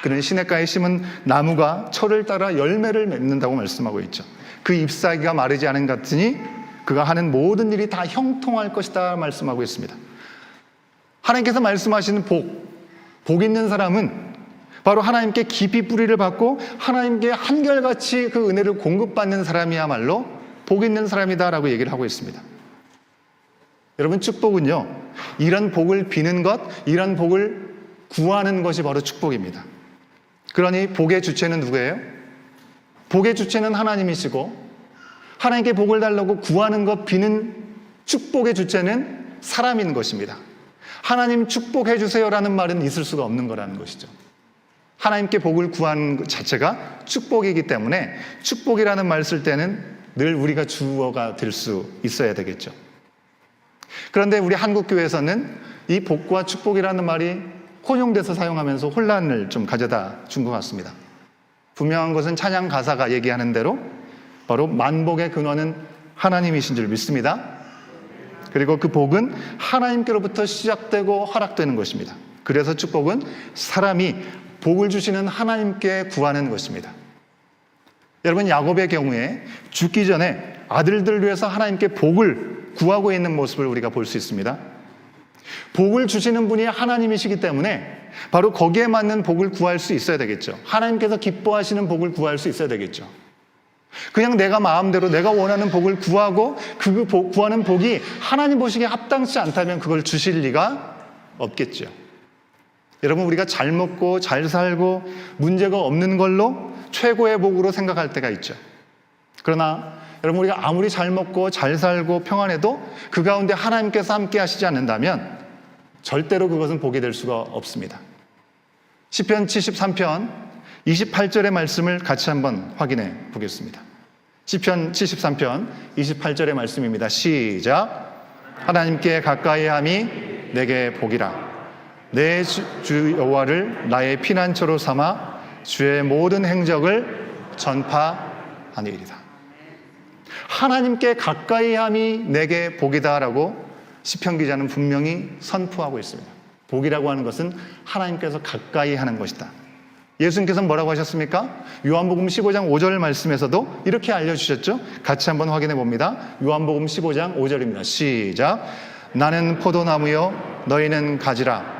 그는 시냇가에 심은 나무가 철을 따라 열매를 맺는다고 말씀하고 있죠. 그 잎사귀가 마르지 않은 것 같으니 그가 하는 모든 일이 다 형통할 것이다 말씀하고 있습니다. 하나님께서 말씀하시는 복 있는 사람은 바로 하나님께 깊이 뿌리를 받고 하나님께 한결같이 그 은혜를 공급받는 사람이야말로 복 있는 사람이다라고 얘기를 하고 있습니다. 여러분, 축복은요, 이런 복을 비는 것, 이런 복을 구하는 것이 바로 축복입니다. 그러니 복의 주체는 누구예요? 복의 주체는 하나님이시고 하나님께 복을 달라고 구하는 것, 비는 축복의 주체는 사람인 것입니다. 하나님 축복해 주세요라는 말은 있을 수가 없는 거라는 것이죠. 하나님께 복을 구하는 것 자체가 축복이기 때문에 축복이라는 말 쓸 때는 늘 우리가 주어가 될 수 있어야 되겠죠. 그런데 우리 한국교회에서는 이 복과 축복이라는 말이 혼용돼서 사용하면서 혼란을 좀 가져다 준 것 같습니다. 분명한 것은 찬양 가사가 얘기하는 대로 바로 만복의 근원은 하나님이신 줄 믿습니다. 그리고 그 복은 하나님께로부터 시작되고 허락되는 것입니다. 그래서 축복은 사람이 복을 주시는 하나님께 구하는 것입니다. 여러분, 야곱의 경우에 죽기 전에 아들들을 위해서 하나님께 복을 구하고 있는 모습을 우리가 볼 수 있습니다. 복을 주시는 분이 하나님이시기 때문에 바로 거기에 맞는 복을 구할 수 있어야 되겠죠. 하나님께서 기뻐하시는 복을 구할 수 있어야 되겠죠. 그냥 내가 마음대로 내가 원하는 복을 구하고 그 구하는 복이 하나님 보시기에 합당치 않다면 그걸 주실 리가 없겠죠. 여러분, 우리가 잘 먹고 잘 살고 문제가 없는 걸로 최고의 복으로 생각할 때가 있죠. 그러나 여러분, 우리가 아무리 잘 먹고 잘 살고 평안해도 그 가운데 하나님께서 함께 하시지 않는다면 절대로 그것은 복이 될 수가 없습니다. 시편 73편 28절의 말씀을 같이 한번 확인해 보겠습니다. 시편 73편 28절의 말씀입니다. 시작. 하나님께 가까이 함이 내게 복이라. 내 주 여호와를 나의 피난처로 삼아 주의 모든 행적을 전파하니이다. 하나님께 가까이 함이 내게 복이다라고 시편 기자는 분명히 선포하고 있습니다. 복이라고 하는 것은 하나님께서 가까이 하는 것이다. 예수님께서는 뭐라고 하셨습니까? 요한복음 15장 5절 말씀에서도 이렇게 알려주셨죠? 같이 한번 확인해 봅니다. 요한복음 15장 5절입니다. 시작. 나는 포도나무요 너희는 가지라.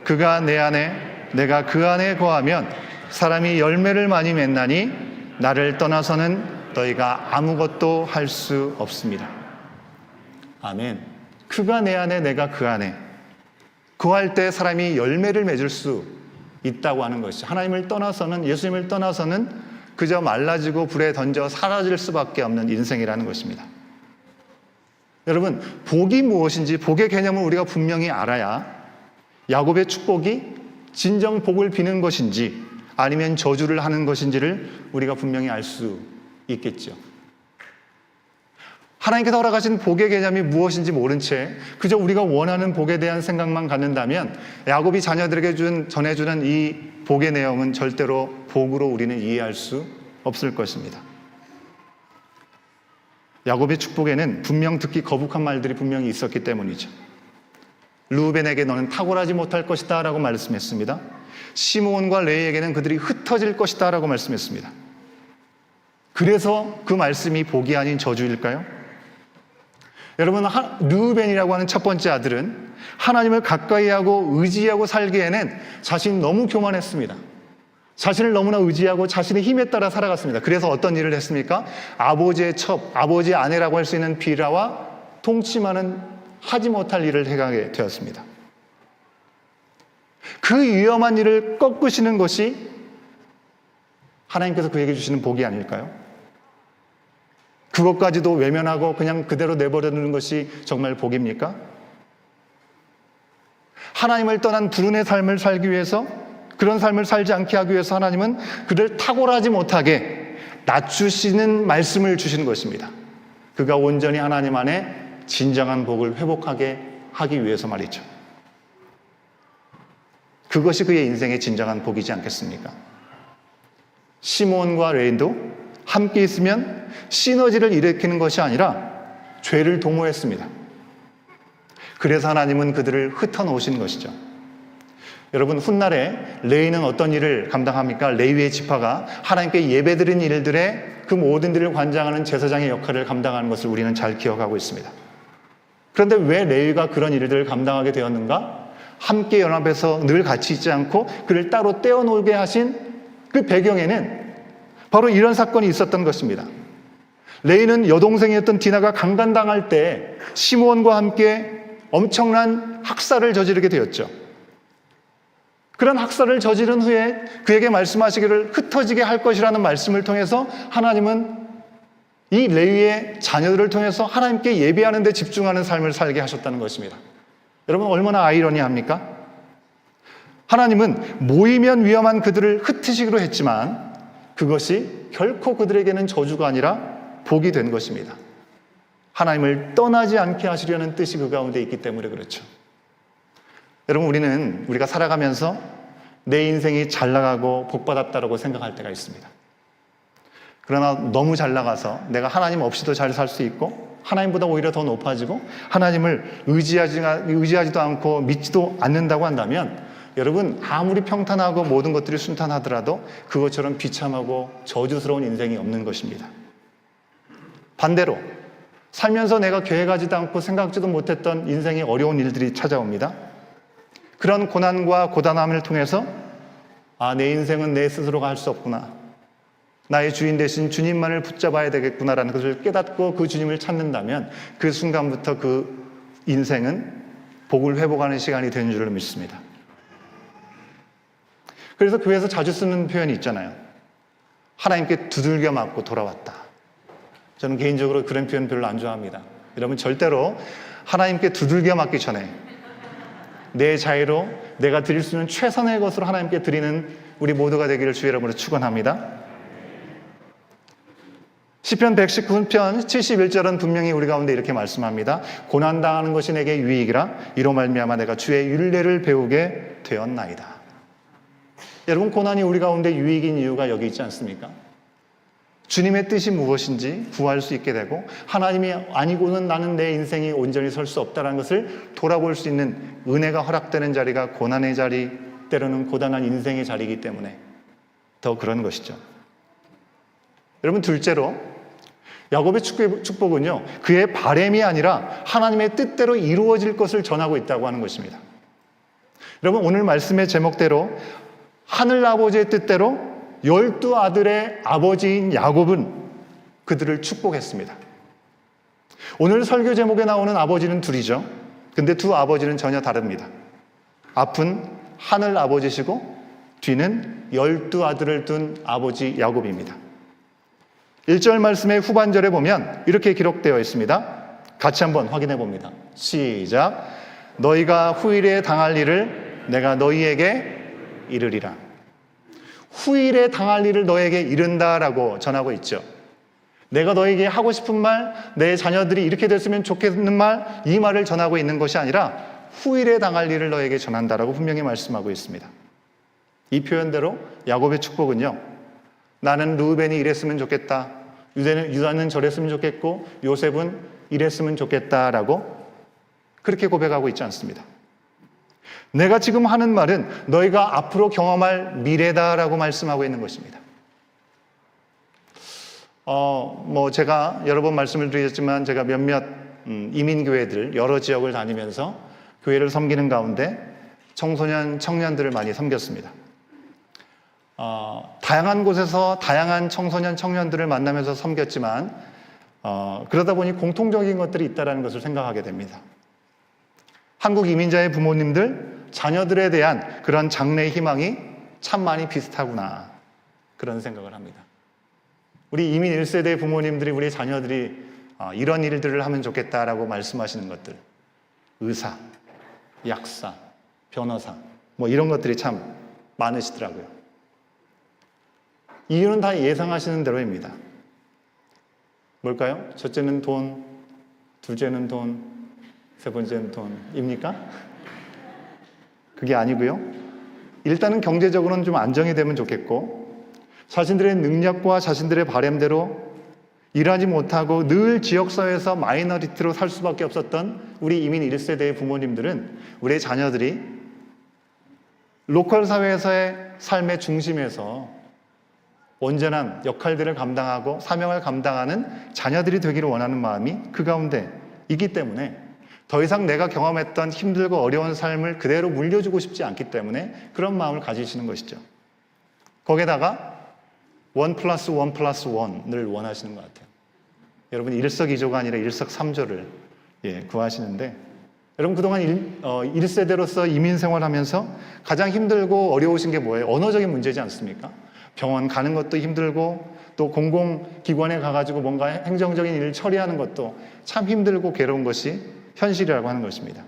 그가 내 안에 내가 그 안에 거하면 사람이 열매를 많이 맺나니 나를 떠나서는 너희가 아무것도 할 수 없습니다. 아멘. 그가 내 안에 내가 그 안에 거할 때 사람이 열매를 맺을 수 있다고 하는 것이죠. 하나님을 떠나서는, 예수님을 떠나서는 그저 말라지고 불에 던져 사라질 수밖에 없는 인생이라는 것입니다. 여러분, 복이 무엇인지, 복의 개념을 우리가 분명히 알아야 야곱의 축복이 진정 복을 비는 것인지 아니면 저주를 하는 것인지를 우리가 분명히 알 수 있겠죠. 하나님께서 허락하신 복의 개념이 무엇인지 모른 채 그저 우리가 원하는 복에 대한 생각만 갖는다면 야곱이 자녀들에게 전해주는 이 복의 내용은 절대로 복으로 우리는 이해할 수 없을 것입니다. 야곱의 축복에는 분명 듣기 거북한 말들이 분명히 있었기 때문이죠. 르우벤에게 너는 탁월하지 못할 것이다 라고 말씀했습니다. 시므온과 레위에게는 그들이 흩어질 것이다 라고 말씀했습니다. 그래서 그 말씀이 복이 아닌 저주일까요? 여러분, 르우벤이라고 하는 첫 번째 아들은 하나님을 가까이 하고 의지하고 살기에는 자신이 너무 교만했습니다. 자신을 너무나 의지하고 자신의 힘에 따라 살아갔습니다. 그래서 어떤 일을 했습니까? 아버지의 첩, 아버지의 아내라고 할 수 있는 비라와 통치만은 하지 못할 일을 행하게 되었습니다. 그 위험한 일을 꺾으시는 것이 하나님께서 그에게 주시는 복이 아닐까요? 그것까지도 외면하고 그냥 그대로 내버려두는 것이 정말 복입니까? 하나님을 떠난 불운의 삶을 살기 위해서, 그런 삶을 살지 않게 하기 위해서 하나님은 그를 탁월하지 못하게 낮추시는 말씀을 주시는 것입니다. 그가 온전히 하나님 안에 진정한 복을 회복하게 하기 위해서 말이죠. 그것이 그의 인생의 진정한 복이지 않겠습니까? 시므온과 레위도 함께 있으면 시너지를 일으키는 것이 아니라 죄를 도모했습니다. 그래서 하나님은 그들을 흩어놓으신 것이죠. 여러분, 훗날에 레위는 어떤 일을 감당합니까? 레위의 지파가 하나님께 예배드린 일들의 그 모든 일을 관장하는 제사장의 역할을 감당하는 것을 우리는 잘 기억하고 있습니다. 그런데 왜 레위가 그런 일들을 감당하게 되었는가? 함께 연합해서 늘 같이 있지 않고 그를 따로 떼어놓게 하신 그 배경에는 바로 이런 사건이 있었던 것입니다. 레위는 여동생이었던 디나가 강간당할 때 시므온과 함께 엄청난 학살을 저지르게 되었죠. 그런 학살을 저지른 후에 그에게 말씀하시기를 흩어지게 할 것이라는 말씀을 통해서 하나님은 이 레위의 자녀들을 통해서 하나님께 예배하는 데 집중하는 삶을 살게 하셨다는 것입니다. 여러분, 얼마나 아이러니합니까? 하나님은 모이면 위험한 그들을 흩으시기로 했지만 그것이 결코 그들에게는 저주가 아니라 복이 된 것입니다. 하나님을 떠나지 않게 하시려는 뜻이 그 가운데 있기 때문에 그렇죠. 여러분, 우리가 살아가면서 내 인생이 잘 나가고 복받았다라고 생각할 때가 있습니다. 그러나 너무 잘 나가서 내가 하나님 없이도 잘 살 수 있고 하나님보다 오히려 더 높아지고 하나님을 의지하지도 않고 믿지도 않는다고 한다면 여러분, 아무리 평탄하고 모든 것들이 순탄하더라도 그것처럼 비참하고 저주스러운 인생이 없는 것입니다. 반대로 살면서 내가 계획하지도 않고 생각지도 못했던 인생의 어려운 일들이 찾아옵니다. 그런 고난과 고단함을 통해서 내 인생은 내 스스로가 할 수 없구나. 나의 주인 대신 주님만을 붙잡아야 되겠구나라는 것을 깨닫고 그 주님을 찾는다면 그 순간부터 그 인생은 복을 회복하는 시간이 되는 줄을 믿습니다. 그래서 교회에서 자주 쓰는 표현이 있잖아요. 하나님께 두들겨 맞고 돌아왔다. 저는 개인적으로 그런 표현 별로 안 좋아합니다. 여러분, 절대로 하나님께 두들겨 맞기 전에 내 자유로 내가 드릴 수 있는 최선의 것으로 하나님께 드리는 우리 모두가 되기를 주의 이름으로 축원합니다. 시편 119편 71절은 분명히 우리 가운데 이렇게 말씀합니다. 고난당하는 것이 내게 유익이라 이로 말미암아 내가 주의 율례를 배우게 되었나이다. 여러분, 고난이 우리 가운데 유익인 이유가 여기 있지 않습니까? 주님의 뜻이 무엇인지 구할 수 있게 되고 하나님이 아니고는 나는 내 인생이 온전히 설 수 없다는 것을 돌아볼 수 있는 은혜가 허락되는 자리가 고난의 자리, 때로는 고단한 인생의 자리이기 때문에 더 그런 것이죠. 여러분, 둘째로 야곱의 축복은요, 그의 바램이 아니라 하나님의 뜻대로 이루어질 것을 전하고 있다고 하는 것입니다. 여러분, 오늘 말씀의 제목대로 하늘 아버지의 뜻대로 12아들의 아버지인 야곱은 그들을 축복했습니다. 오늘 설교 제목에 나오는 아버지는 둘이죠. 근데 두 아버지는 전혀 다릅니다. 앞은 하늘 아버지시고 뒤는 12아들을 둔 아버지 야곱입니다. 1절 말씀의 후반절에 보면 이렇게 기록되어 있습니다. 같이 한번 확인해 봅니다. 시작. 너희가 후일에 당할 일을 내가 너희에게 이르리라. 후일에 당할 일을 너에게 이른다라고 전하고 있죠. 내가 너에게 하고 싶은 말, 내 자녀들이 이렇게 됐으면 좋겠는 말, 이 말을 전하고 있는 것이 아니라 후일에 당할 일을 너에게 전한다라고 분명히 말씀하고 있습니다. 이 표현대로 야곱의 축복은요, 나는 르우벤이 이랬으면 좋겠다, 유다는 저랬으면 좋겠고 요셉은 이랬으면 좋겠다라고 그렇게 고백하고 있지 않습니다. 내가 지금 하는 말은 너희가 앞으로 경험할 미래다라고 말씀하고 있는 것입니다. 제가 여러 번 말씀을 드렸지만 제가 몇몇 이민교회들 여러 지역을 다니면서 교회를 섬기는 가운데 청소년, 청년들을 많이 섬겼습니다. 다양한 곳에서 다양한 청소년, 청년들을 만나면서 섬겼지만 그러다 보니 공통적인 것들이 있다는 것을 생각하게 됩니다. 한국 이민자의 부모님들, 자녀들에 대한 그런 장래의 희망이 참 많이 비슷하구나, 그런 생각을 합니다. 우리 이민 1세대 부모님들이 우리 자녀들이 이런 일들을 하면 좋겠다라고 말씀하시는 것들, 의사, 약사, 변호사, 이런 것들이 참 많으시더라고요. 이유는 다 예상하시는 대로입니다. 뭘까요? 첫째는 돈, 둘째는 돈, 세 번째는 돈입니까? 그게 아니고요. 일단은 경제적으로는 좀 안정이 되면 좋겠고, 자신들의 능력과 자신들의 바램대로 일하지 못하고 늘 지역사회에서 마이너리티로 살 수밖에 없었던 우리 이민 1세대의 부모님들은 우리의 자녀들이 로컬 사회에서의 삶의 중심에서 온전한 역할들을 감당하고 사명을 감당하는 자녀들이 되기를 원하는 마음이 그 가운데 있기 때문에 더 이상 내가 경험했던 힘들고 어려운 삶을 그대로 물려주고 싶지 않기 때문에 그런 마음을 가지시는 것이죠. 거기에다가 1+1+1을 원하시는 것 같아요. 여러분, 일석이조가 아니라 일석삼조를 구하시는데, 여러분 그동안 1세대로서 이민 생활하면서 가장 힘들고 어려우신 게 뭐예요? 언어적인 문제지 않습니까? 병원 가는 것도 힘들고 또 공공기관에 가가지고 뭔가 행정적인 일을 처리하는 것도 참 힘들고 괴로운 것이 현실이라고 하는 것입니다.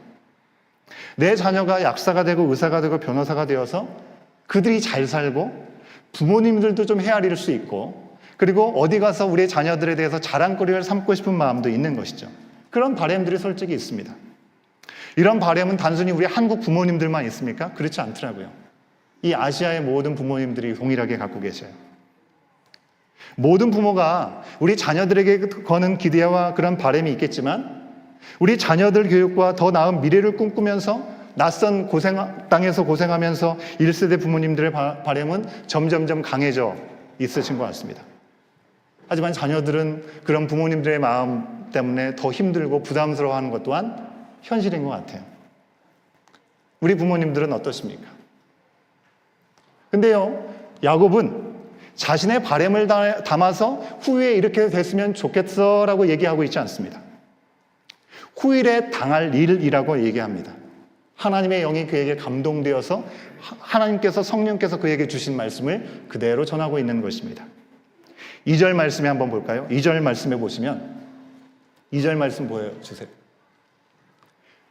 내 자녀가 약사가 되고 의사가 되고 변호사가 되어서 그들이 잘 살고 부모님들도 좀 헤아릴 수 있고, 그리고 어디 가서 우리의 자녀들에 대해서 자랑거리를 삼고 싶은 마음도 있는 것이죠. 그런 바람들이 솔직히 있습니다. 이런 바람은 단순히 우리 한국 부모님들만 있습니까? 그렇지 않더라고요. 이 아시아의 모든 부모님들이 동일하게 갖고 계셔요. 모든 부모가 우리 자녀들에게 거는 기대와 그런 바람이 있겠지만, 우리 자녀들 교육과 더 나은 미래를 꿈꾸면서 낯선 땅에서 고생하면서 1세대 부모님들의 바람은 점점점 강해져 있으신 것 같습니다. 하지만 자녀들은 그런 부모님들의 마음 때문에 더 힘들고 부담스러워하는 것 또한 현실인 것 같아요. 우리 부모님들은 어떠십니까? 근데요, 야곱은 자신의 바람을 담아서 후에 이렇게 됐으면 좋겠어라고 얘기하고 있지 않습니다. 후일에 당할 일이라고 얘기합니다. 하나님의 영이 그에게 감동되어서 하나님께서, 성령께서 그에게 주신 말씀을 그대로 전하고 있는 것입니다. 2절 말씀에 한번 볼까요? 2절 말씀에 보시면 2절 말씀 보여주세요.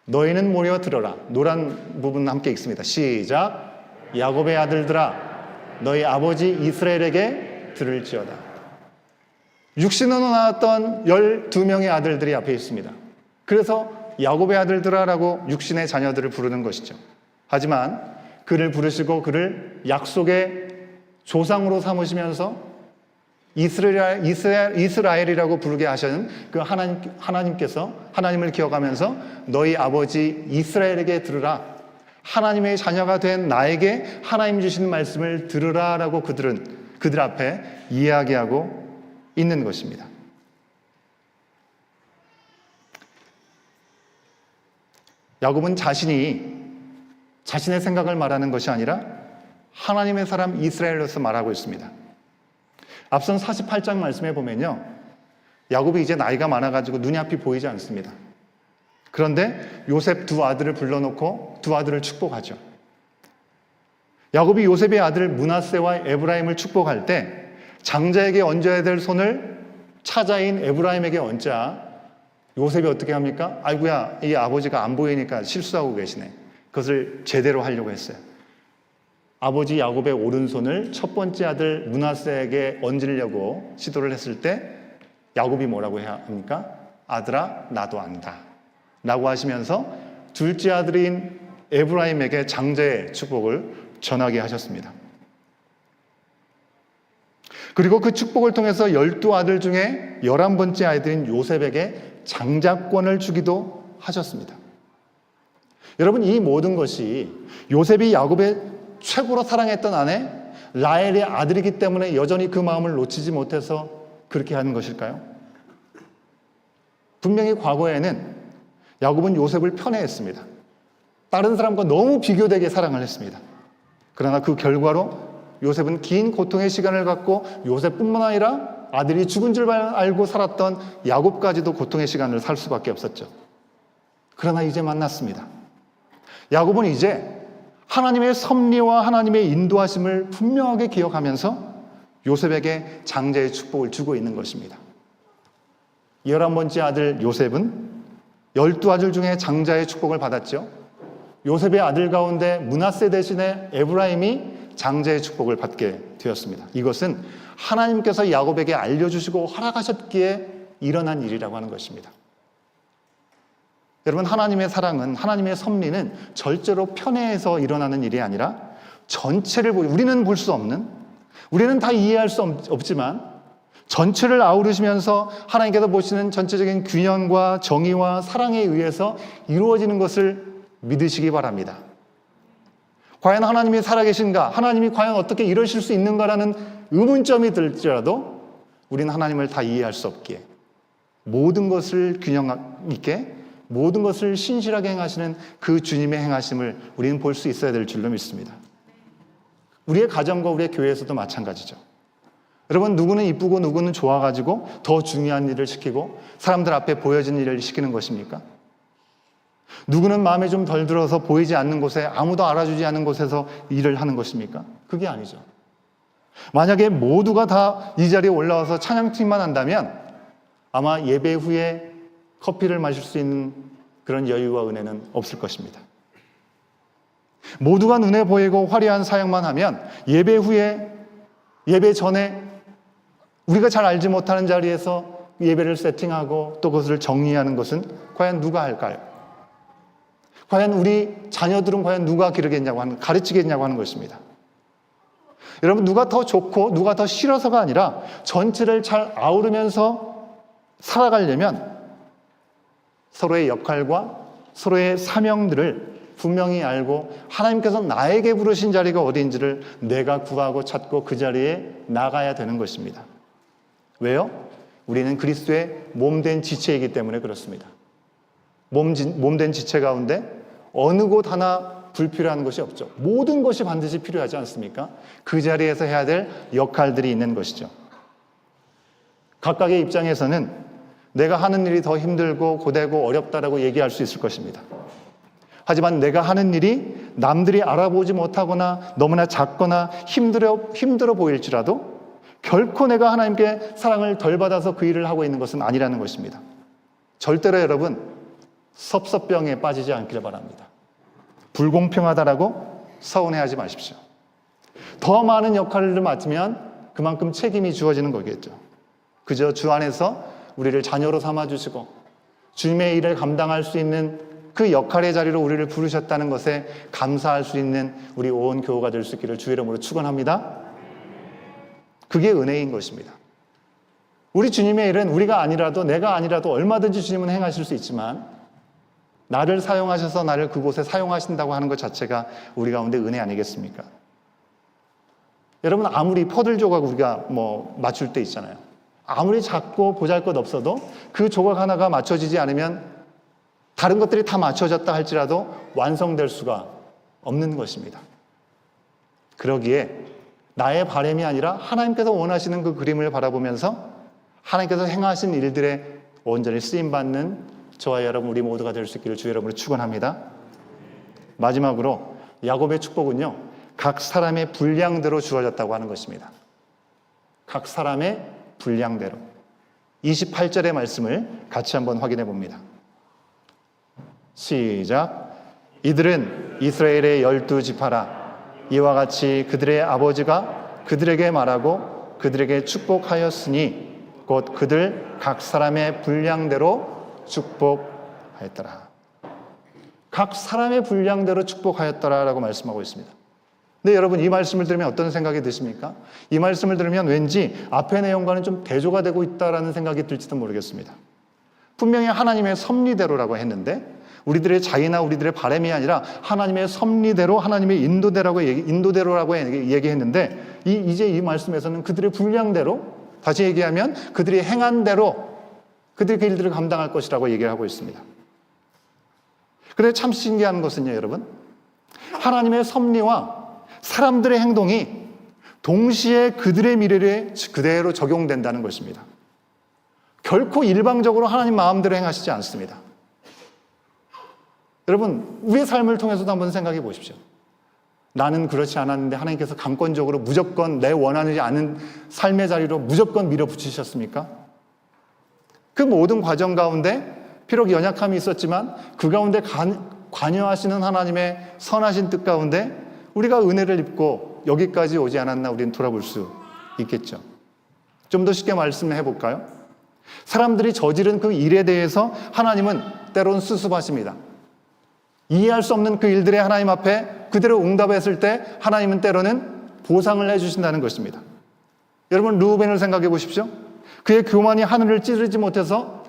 너희는 모여 들어라. 노란 부분 함께 읽습니다. 시작. 야곱의 아들들아, 너희 아버지 이스라엘에게 들을지어다. 육신으로 나왔던 12명의 아들들이 앞에 있습니다. 그래서 야곱의 아들들아라고 육신의 자녀들을 부르는 것이죠. 하지만 그를 부르시고 그를 약속의 조상으로 삼으시면서 이스라엘이라고 부르게 하시는 그 하나님께서, 하나님을 기억하면서 너희 아버지 이스라엘에게 들으라, 하나님의 자녀가 된 나에게 하나님 주시는 말씀을 들으라라고 그들 앞에 이야기하고 있는 것입니다. 야곱은 자신이 자신의 생각을 말하는 것이 아니라 하나님의 사람 이스라엘로서 말하고 있습니다. 앞선 48장 말씀에 보면요, 야곱이 이제 나이가 많아가지고 눈이 앞이 보이지 않습니다. 그런데 요셉 두 아들을 불러놓고 두 아들을 축복하죠. 야곱이 요셉의 아들 므낫세와 에브라임을 축복할 때 장자에게 얹어야 될 손을 차자인 에브라임에게 얹자 요셉이 어떻게 합니까? 아이고야, 이 아버지가 안 보이니까 실수하고 계시네. 그것을 제대로 하려고 했어요. 아버지 야곱의 오른손을 첫 번째 아들 므낫세에게 얹으려고 시도를 했을 때 야곱이 뭐라고 해야 합니까? 아들아, 나도 안다 라고 하시면서 둘째 아들인 에브라임에게 장자의 축복을 전하게 하셨습니다. 그리고 그 축복을 통해서 12아들 중에 11번째 아이들인 요셉에게 장자권을 주기도 하셨습니다. 여러분, 이 모든 것이 요셉이 야곱의 최고로 사랑했던 아내 라헬의 아들이기 때문에 여전히 그 마음을 놓치지 못해서 그렇게 하는 것일까요? 분명히 과거에는 야곱은 요셉을 편애했습니다. 다른 사람과 너무 비교되게 사랑을 했습니다. 그러나 그 결과로 요셉은 긴 고통의 시간을 갖고 요셉뿐만 아니라 아들이 죽은 줄 알고 살았던 야곱까지도 고통의 시간을 살 수밖에 없었죠. 그러나 이제 만났습니다. 야곱은 이제 하나님의 섭리와 하나님의 인도하심을 분명하게 기억하면서 요셉에게 장자의 축복을 주고 있는 것입니다. 11번째 아들 요셉은 12아들 중에 장자의 축복을 받았죠. 요셉의 아들 가운데 므낫세 대신에 에브라임이 장자의 축복을 받게 되었습니다. 이것은 하나님께서 야곱에게 알려주시고 허락하셨기에 일어난 일이라고 하는 것입니다. 여러분, 하나님의 사랑은, 하나님의 섭리는 절대로 편애해서 일어나는 일이 아니라 전체를 우리는 볼 수 없는, 우리는 다 이해할 수 없지만 전체를 아우르시면서 하나님께서 보시는 전체적인 균형과 정의와 사랑에 의해서 이루어지는 것을 믿으시기 바랍니다. 과연 하나님이 살아계신가? 하나님이 과연 어떻게 이러실 수 있는가라는 의문점이 들지라도 우리는 하나님을 다 이해할 수 없기에 모든 것을 균형 있게, 모든 것을 신실하게 행하시는 그 주님의 행하심을 우리는 볼 수 있어야 될 줄로 믿습니다. 우리의 가정과 우리의 교회에서도 마찬가지죠. 여러분, 누구는 이쁘고 누구는 좋아가지고 더 중요한 일을 시키고 사람들 앞에 보여진 일을 시키는 것입니까? 누구는 마음에 좀 덜 들어서 보이지 않는 곳에, 아무도 알아주지 않는 곳에서 일을 하는 것입니까? 그게 아니죠. 만약에 모두가 다 이 자리에 올라와서 찬양팀만 한다면 아마 예배 후에 커피를 마실 수 있는 그런 여유와 은혜는 없을 것입니다. 모두가 눈에 보이고 화려한 사역만 하면 예배 후에, 예배 전에 우리가 잘 알지 못하는 자리에서 예배를 세팅하고 또 그것을 정리하는 것은 과연 누가 할까요? 과연 우리 자녀들은 과연 누가 가르치겠냐고 하는 것입니다. 여러분, 누가 더 좋고 누가 더 싫어서가 아니라 전체를 잘 아우르면서 살아가려면 서로의 역할과 서로의 사명들을 분명히 알고 하나님께서 나에게 부르신 자리가 어디인지를 내가 구하고 찾고 그 자리에 나가야 되는 것입니다. 왜요? 우리는 그리스도의 몸된 지체이기 때문에 그렇습니다. 몸된 지체 가운데 어느 곳 하나 불필요한 것이 없죠. 모든 것이 반드시 필요하지 않습니까? 그 자리에서 해야 될 역할들이 있는 것이죠. 각각의 입장에서는 내가 하는 일이 더 힘들고 고되고 어렵다라고 얘기할 수 있을 것입니다. 하지만 내가 하는 일이 남들이 알아보지 못하거나 너무나 작거나 힘들어 보일지라도 결코 내가 하나님께 사랑을 덜 받아서 그 일을 하고 있는 것은 아니라는 것입니다. 절대로 여러분, 섭섭병에 빠지지 않기를 바랍니다. 불공평하다라고 서운해하지 마십시오. 더 많은 역할을 맡으면 그만큼 책임이 주어지는 거겠죠. 그저 주 안에서 우리를 자녀로 삼아주시고 주님의 일을 감당할 수 있는 그 역할의 자리로 우리를 부르셨다는 것에 감사할 수 있는 우리 온 교우가 될 수 있기를 주의 이름으로 축원합니다. 그게 은혜인 것입니다. 우리 주님의 일은 우리가 아니라도, 내가 아니라도 얼마든지 주님은 행하실 수 있지만 나를 사용하셔서 나를 그곳에 사용하신다고 하는 것 자체가 우리 가운데 은혜 아니겠습니까? 여러분, 아무리 퍼즐 조각 우리가 맞출 때 있잖아요. 아무리 작고 보잘것없어도 그 조각 하나가 맞춰지지 않으면 다른 것들이 다 맞춰졌다 할지라도 완성될 수가 없는 것입니다. 그러기에 나의 바람이 아니라 하나님께서 원하시는 그 그림을 바라보면서 하나님께서 행하신 일들에 온전히 쓰임받는 저와 여러분 우리 모두가 될 수 있기를 주 여러분을 축원합니다. 마지막으로 야곱의 축복은요, 각 사람의 분량대로 주어졌다고 하는 것입니다. 각 사람의 분량대로. 28절의 말씀을 같이 한번 확인해 봅니다. 시작. 이들은 이스라엘의 12지파라. 이와 같이 그들의 아버지가 그들에게 말하고 그들에게 축복하였으니 곧 그들 각 사람의 분량대로 축복하였더라. 각 사람의 분량대로 축복하였더라라고 말씀하고 있습니다. 근데 여러분, 이 말씀을 들으면 어떤 생각이 드십니까? 이 말씀을 들으면 왠지 앞의 내용과는 좀 대조가 되고 있다라는 생각이 들지도 모르겠습니다. 분명히 하나님의 섭리대로라고 했는데 우리들의 자의나 우리들의 바람이 아니라 하나님의 섭리대로, 하나님의 인도대로라고 얘기했는데 이제 이 말씀에서는 그들의 분량대로, 다시 얘기하면 그들이 행한 대로 그들이 그 일들을 감당할 것이라고 얘기를 하고 있습니다. 그런데 참 신기한 것은요, 여러분, 하나님의 섭리와 사람들의 행동이 동시에 그들의 미래에 그대로 적용된다는 것입니다. 결코 일방적으로 하나님 마음대로 행하시지 않습니다. 여러분, 우리의 삶을 통해서도 한번 생각해 보십시오. 나는 그렇지 않았는데 하나님께서 강권적으로 무조건 내 원하지 않은 삶의 자리로 무조건 밀어붙이셨습니까? 그 모든 과정 가운데 비록 연약함이 있었지만 그 가운데 관여하시는 하나님의 선하신 뜻 가운데 우리가 은혜를 입고 여기까지 오지 않았나 우리는 돌아볼 수 있겠죠. 좀 더 쉽게 말씀해 볼까요? 사람들이 저지른 그 일에 대해서 하나님은 때론 수습하십니다. 이해할 수 없는 그 일들에 하나님 앞에 그대로 응답했을 때 하나님은 때로는 보상을 해주신다는 것입니다. 여러분, 르우벤을 생각해 보십시오. 그의 교만이 하늘을 찌르지 못해서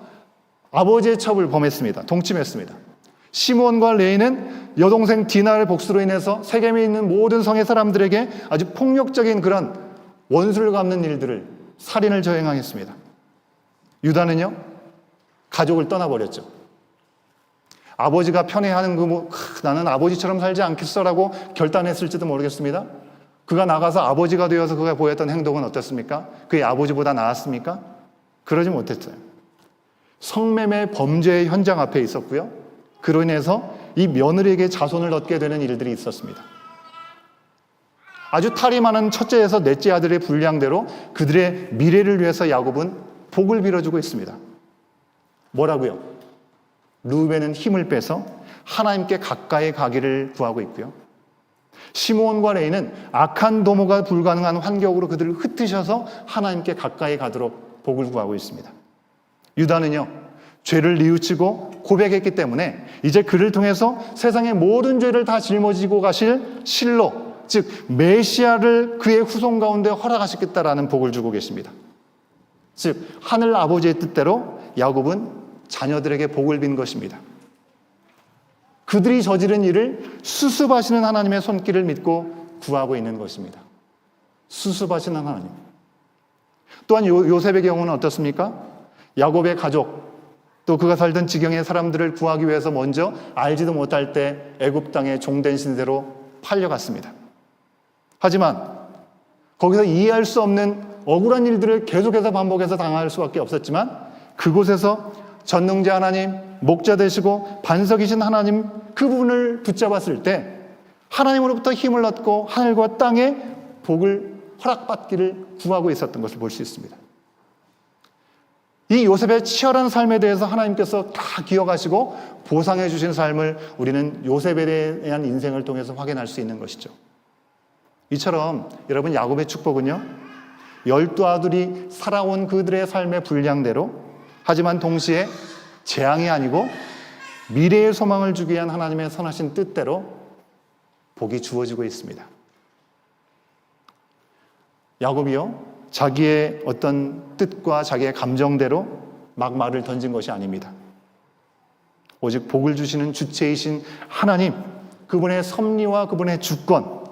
아버지의 첩을 범했습니다. 동침했습니다. 시몬과 레이는 여동생 디나의 복수로 인해서 세겜에 있는 모든 성의 사람들에게 아주 폭력적인 그런 원수를 갚는 일들을, 살인을 저행하였습니다. 유다는요, 가족을 떠나버렸죠. 아버지가 편애하는 나는 아버지처럼 살지 않겠어라고 결단했을지도 모르겠습니다. 그가 나가서 아버지가 되어서 그가 보였던 행동은 어떻습니까? 그의 아버지보다 나았습니까? 그러지 못했어요. 성매매 범죄의 현장 앞에 있었고요. 그로 인해서 이 며느리에게 자손을 얻게 되는 일들이 있었습니다. 아주 탈이 많은 첫째에서 넷째 아들의 분량대로 그들의 미래를 위해서 야곱은 복을 빌어주고 있습니다. 뭐라고요? 르우벤은 힘을 빼서 하나님께 가까이 가기를 구하고 있고요. 시므온과 레이는 악한 도모가 불가능한 환경으로 그들을 흩으셔서 하나님께 가까이 가도록 복을 구하고 있습니다. 유다는요, 죄를 뉘우치고 고백했기 때문에 이제 그를 통해서 세상의 모든 죄를 다 짊어지고 가실 실로, 즉 메시아를 그의 후손 가운데 허락하시겠다라는 복을 주고 계십니다. 즉 하늘 아버지의 뜻대로 야곱은 자녀들에게 복을 빈 것입니다. 그들이 저지른 일을 수습하시는 하나님의 손길을 믿고 구하고 있는 것입니다. 수습하시는 하나님. 또한 요셉의 경우는 어떻습니까? 야곱의 가족, 또 그가 살던 지경의 사람들을 구하기 위해서 먼저 알지도 못할 때 애굽 땅에 종된 신세로 팔려갔습니다. 하지만 거기서 이해할 수 없는 억울한 일들을 계속해서 반복해서 당할 수밖에 없었지만 그곳에서 전능자 하나님, 목자 되시고 반석이신 하나님, 그분을 붙잡았을 때 하나님으로부터 힘을 얻고 하늘과 땅에 복을 허락받기를 구하고 있었던 것을 볼 수 있습니다. 이 요셉의 치열한 삶에 대해서 하나님께서 다 기억하시고 보상해 주신 삶을 우리는 요셉에 대한 인생을 통해서 확인할 수 있는 것이죠. 이처럼 여러분, 야곱의 축복은요, 12아들이 살아온 그들의 삶의 분량대로, 하지만 동시에 재앙이 아니고 미래의 소망을 주기 위한 하나님의 선하신 뜻대로 복이 주어지고 있습니다. 야곱이요, 자기의 어떤 뜻과 자기의 감정대로 막 말을 던진 것이 아닙니다. 오직 복을 주시는 주체이신 하나님, 그분의 섭리와 그분의 주권,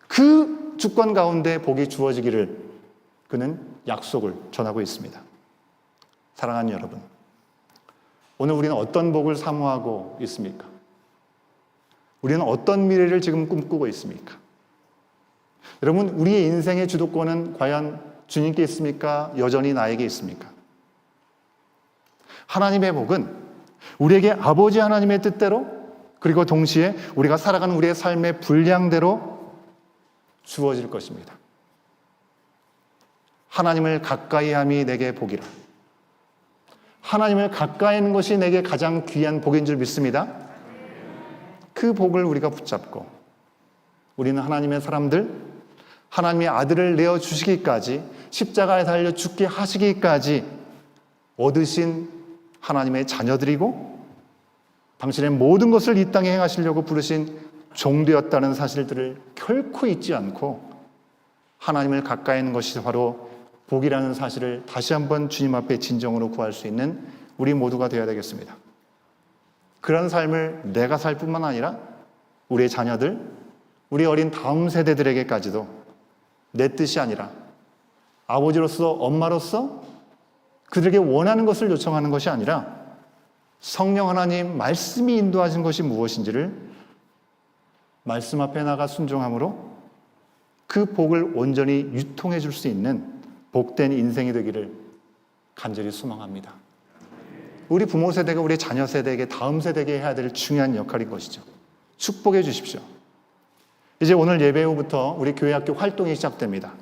그 주권 가운데 복이 주어지기를 그는 약속을 전하고 있습니다. 사랑하는 여러분, 오늘 우리는 어떤 복을 사모하고 있습니까? 우리는 어떤 미래를 지금 꿈꾸고 있습니까? 여러분, 우리의 인생의 주도권은 과연 주님께 있습니까? 여전히 나에게 있습니까? 하나님의 복은 우리에게 아버지 하나님의 뜻대로, 그리고 동시에 우리가 살아가는 우리의 삶의 분량대로 주어질 것입니다. 하나님을 가까이 함이 내게 복이라. 하나님을 가까이 하는 것이 내게 가장 귀한 복인 줄 믿습니다. 그 복을 우리가 붙잡고 우리는 하나님의 사람들, 하나님의 아들을 내어주시기까지, 십자가에 달려 죽게 하시기까지 얻으신 하나님의 자녀들이고, 당신의 모든 것을 이 땅에 행하시려고 부르신 종되었다는 사실들을 결코 잊지 않고 하나님을 가까이 하는 것이 바로 복이라는 사실을 다시 한번 주님 앞에 진정으로 구할 수 있는 우리 모두가 되어야 되겠습니다. 그런 삶을 내가 살 뿐만 아니라 우리의 자녀들, 우리 어린 다음 세대들에게까지도 내 뜻이 아니라 아버지로서, 엄마로서 그들에게 원하는 것을 요청하는 것이 아니라 성령 하나님 말씀이 인도하신 것이 무엇인지를 말씀 앞에 나가 순종함으로 그 복을 온전히 유통해 줄 수 있는 복된 인생이 되기를 간절히 소망합니다. 우리 부모 세대가 우리 자녀 세대에게, 다음 세대에게 해야 될 중요한 역할인 것이죠. 축복해 주십시오. 이제 오늘 예배 후부터 우리 교회 학교 활동이 시작됩니다.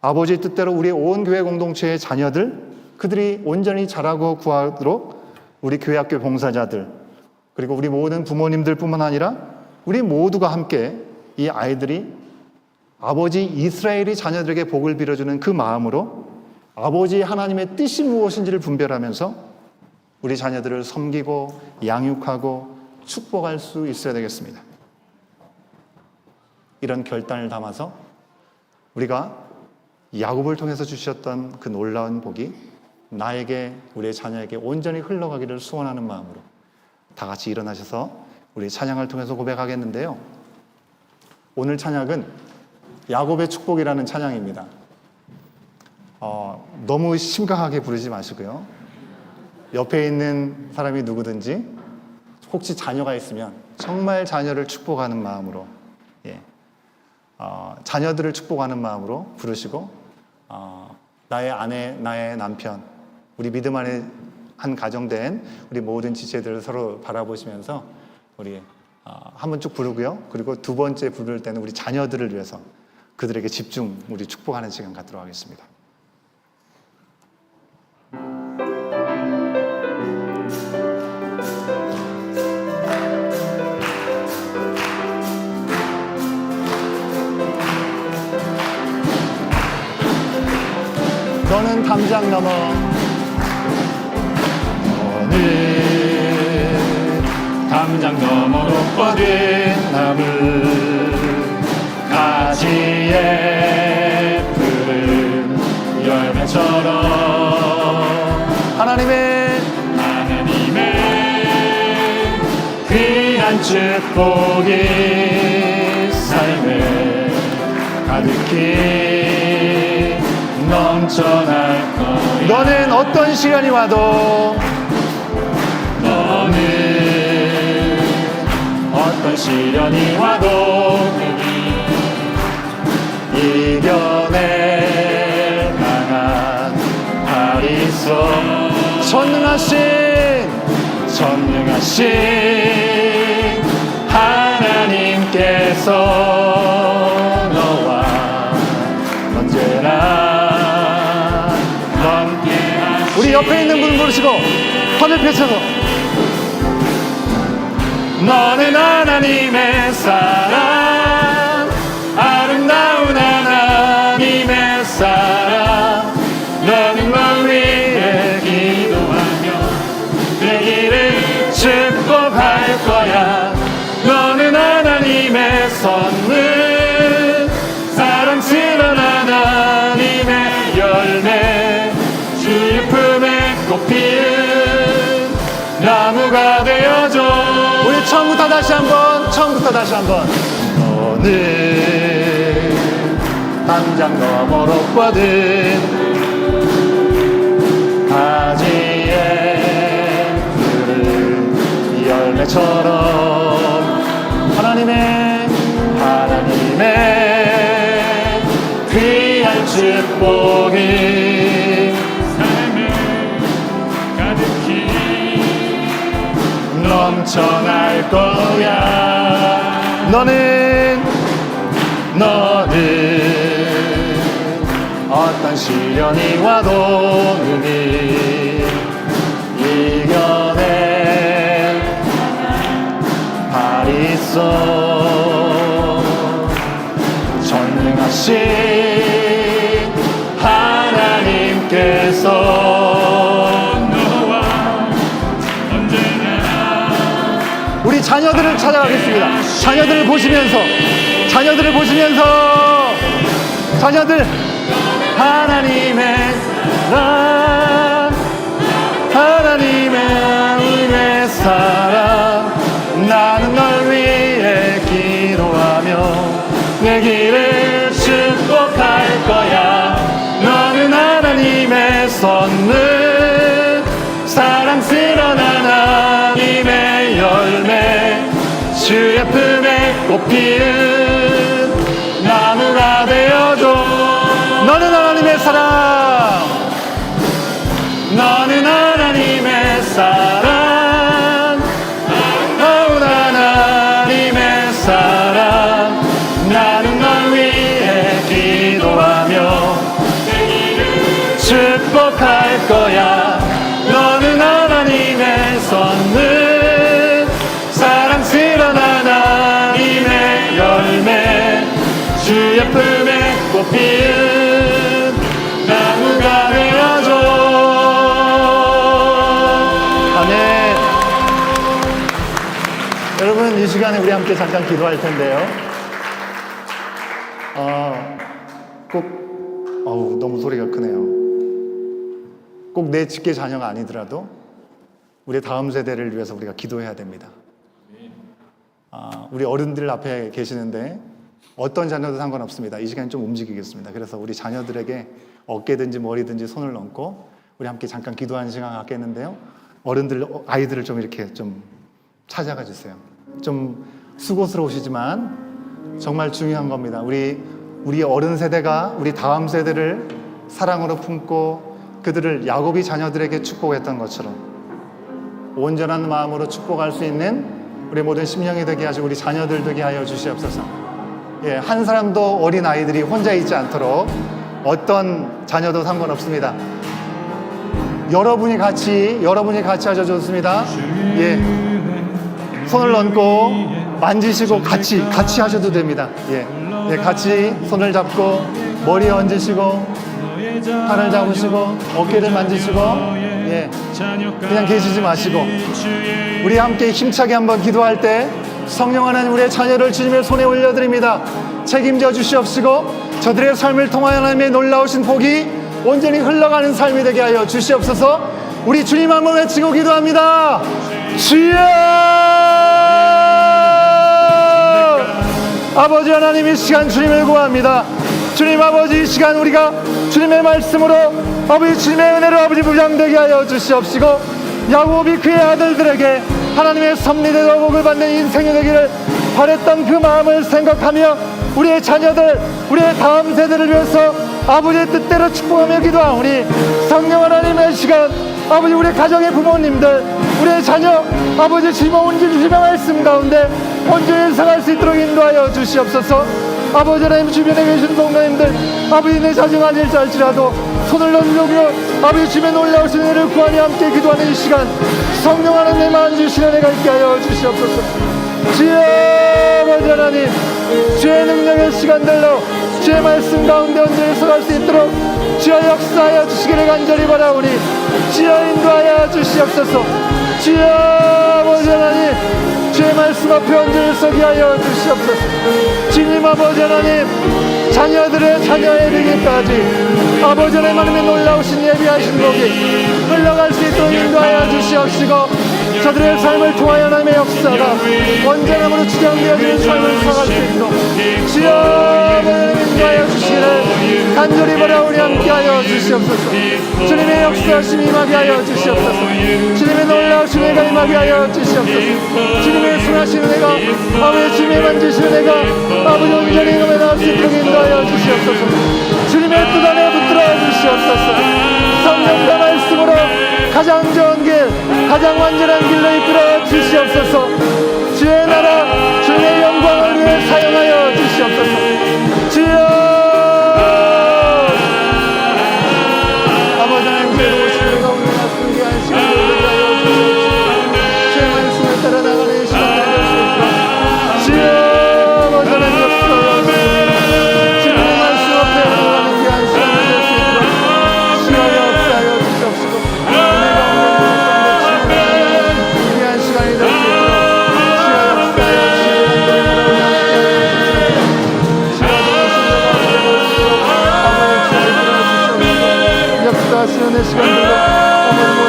아버지의 뜻대로 우리 온 교회 공동체의 자녀들, 그들이 온전히 자라고 구하도록 우리 교회 학교 봉사자들, 그리고 우리 모든 부모님들 뿐만 아니라 우리 모두가 함께 이 아이들이 아버지 이스라엘이 자녀들에게 복을 빌어주는 그 마음으로 아버지 하나님의 뜻이 무엇인지를 분별하면서 우리 자녀들을 섬기고 양육하고 축복할 수 있어야 되겠습니다. 이런 결단을 담아서 우리가 야곱을 통해서 주셨던 그 놀라운 복이 나에게, 우리의 자녀에게 온전히 흘러가기를 소원하는 마음으로 다 같이 일어나셔서 우리 찬양을 통해서 고백하겠는데요. 오늘 찬양은 야곱의 축복이라는 찬양입니다. 너무 심각하게 부르지 마시고요. 옆에 있는 사람이 누구든지 혹시 자녀가 있으면 정말 자녀를 축복하는 마음으로, 자녀들을 축복하는 마음으로 부르시고, 나의 아내, 나의 남편, 우리 믿음 안에 한 가정된 우리 모든 지체들을 서로 바라보시면서 우리 한 번 쭉 부르고요. 그리고 두 번째 부를 때는 우리 자녀들을 위해서 그들에게 집중, 우리 축복하는 시간 갖도록 하겠습니다. 너는 담장 넘어 담장 너머로 뻗은 나물 가지에 푸른 열매처럼 하나님의 귀한 축복이 삶에 가득히 넘쳐날 거야. 너는 어떤 시련이 와도, 너는 어떤 시련이 와도 이겨낼 만한 팔이 있어. 전능하신 하나님께서 너와 언제나 함께하시고. 우리 옆에 있는 분 부르시고 하늘 펼쳐서 너는 하나님의 사랑, 아름다운 하나님의 사랑. 너는 널 위해 기도하며 내 길을 축복할 거야. 너는 하나님의 선물, 사랑스러운 하나님의 열매, 주의 품에 꽃 피운 나무가 되어줘. 우리 처음부터 다시 한번. 너는 담장 너머로 뻗은 가지에 푸른 열매처럼 축복이 삶에 가득히 넘쳐날 거야. 너는 어떤 시련이 와도 능히 이겨낼 발이 있어. 전능하신 하나님께서 너와 언제나 우리 자녀들을 찾아가겠습니다. 자녀들을 보시면서 자녀들 하나님의 사랑 나는 널 위해 기도하며 내 길을 축복할 거야. 너는 하나님의 선물 사랑스러운 하나님의 열매 주의 품에 꽃 피운 나무가 되어줘. 너는 하나님의 사랑 너는 하나님의 사랑 너는 하나님의 사랑 나는 널 위해 기도하며 축복할 거야. 너는 하나님의 선물 사랑스러운 하나님의 열매 주의 품에 꽃 피운 나무가 되어줘. 아멘. 여러분 이 시간에 우리 함께 잠깐 기도할 텐데요. 너무 소리가 크네요. 꼭 내 직계 자녀가 아니더라도 우리 다음 세대를 위해서 우리가 기도해야 됩니다. 우리 어른들 앞에 계시는데 어떤 자녀도 상관없습니다. 이 시간에 좀 움직이겠습니다. 그래서 우리 자녀들에게 어깨든지 머리든지 손을 얹고 우리 함께 잠깐 기도하는 시간 갖겠는데요. 어른들, 아이들을 좀 이렇게 좀 찾아가 주세요. 좀 수고스러우시지만 정말 중요한 겁니다. 우리 어른 세대가 우리 다음 세대를 사랑으로 품고 그들을 야곱이 자녀들에게 축복했던 것처럼 온전한 마음으로 축복할 수 있는 우리 모든 심령이 되게 하시고 우리 자녀들 되게 하여 주시옵소서. 한 사람도 어린 아이들이 혼자 있지 않도록 어떤 자녀도 상관없습니다. 여러분이 같이 하셔도 좋습니다. 손을 얹고 만지시고 같이 하셔도 됩니다. 같이 손을 잡고 머리에 얹으시고 팔을 잡으시고 어깨를 만지시고 그냥 계시지 마시고 우리 함께 힘차게 한번 기도할 때 성령 하나님 우리의 자녀를 주님의 손에 올려드립니다. 책임져 주시옵시고 저들의 삶을 통하여 하나님의 놀라우신 복이 온전히 흘러가는 삶이 되게 하여 주시옵소서. 우리 주님 한번 외치고 기도합니다. 주여! 아버지 하나님 이 시간 주님을 구합니다. 주님 아버지 이 시간 우리가 주님의 말씀으로 아버지 주님의 은혜로 아버지 무장되게 하여 주시옵시고 야곱이 그의 아들들에게 하나님의 섭리대로 복을 받는 인생이 되기를 바랬던 그 마음을 생각하며 우리의 자녀들 우리의 다음 세대를 위해서 아버지의 뜻대로 축복하며 기도하오니 성령 하나님의 시간 아버지 우리 가정의 부모님들 우리의 자녀 아버지 주님 온전히 주님의 말씀 가운데 온전히 살아갈 수 있도록 인도하여 주시옵소서. 아버지 하나님 주변에 계신 동료님들 아버지 내 자녀가 아닐지라도 손을 얹으며 아버지 주님의 놀라우신 은혜를 구하며 함께 기도하는 이 시간 성령 하나님의 마음 주시는 은혜가 있게 하여 주시옵소서. 주여 아버지 하나님 주의 능력의 시간들로 주의 말씀 가운데 온전히 서갈 수 있도록 주여 역사하여 주시기를 간절히 바라오니 주여 인도하여 주시옵소서. 주여 아버지 하나님 주의 말씀 앞에 온전히 서게 하여 주시옵소서. 주님 아버지 하나님 자녀들의 자녀에 이르기까지 아버지 하나님의 놀라우신 예비하신 복이 흘러갈 수 있도록 인도하여 주시옵시고 저들의 삶을 통하여 하나님의 역사가 언제나무로 주장되어지는 삶을 살아갈 수 있도록 주여 하나님 인도하여 주시기를 간절히 바라오니 함께하여 주시옵소서. 주님의 역사하심 임하게 하여 주시옵소서. 주님의 놀라우신 은혜가 임하게 하여 주시옵소서. 주님의 순하신 은혜가 아버지 주님의 만지신 은혜가 아버지 온전히 임하게 나올 수 있도록 역사하여 주시옵소서. 주님의 뜻 안에 붙들어 주시옵소서. 성령과 말씀으로 가장 좋은 길, 가장 완전한 길로 이끌어 주시옵소서. 주의 나라, 주의 영광을 위해 사용하여 주시옵소서. 주여, 아버지 하나님, 오시는 가운데 말씀하신 시간을 위하여 주시옵소서. 주의 말씀을 따라 나가는 시간을 주시옵소서. 주여, 아버지 하나님 역사하여 주시옵소서. 주님의 말씀 앞에 나가는 귀한 시간을 주시옵소서. 주여 역사하여 주시옵소서. 내가 오늘 귀한 시간이 될 수 있도록 역사하시는 내 시간들로 아버지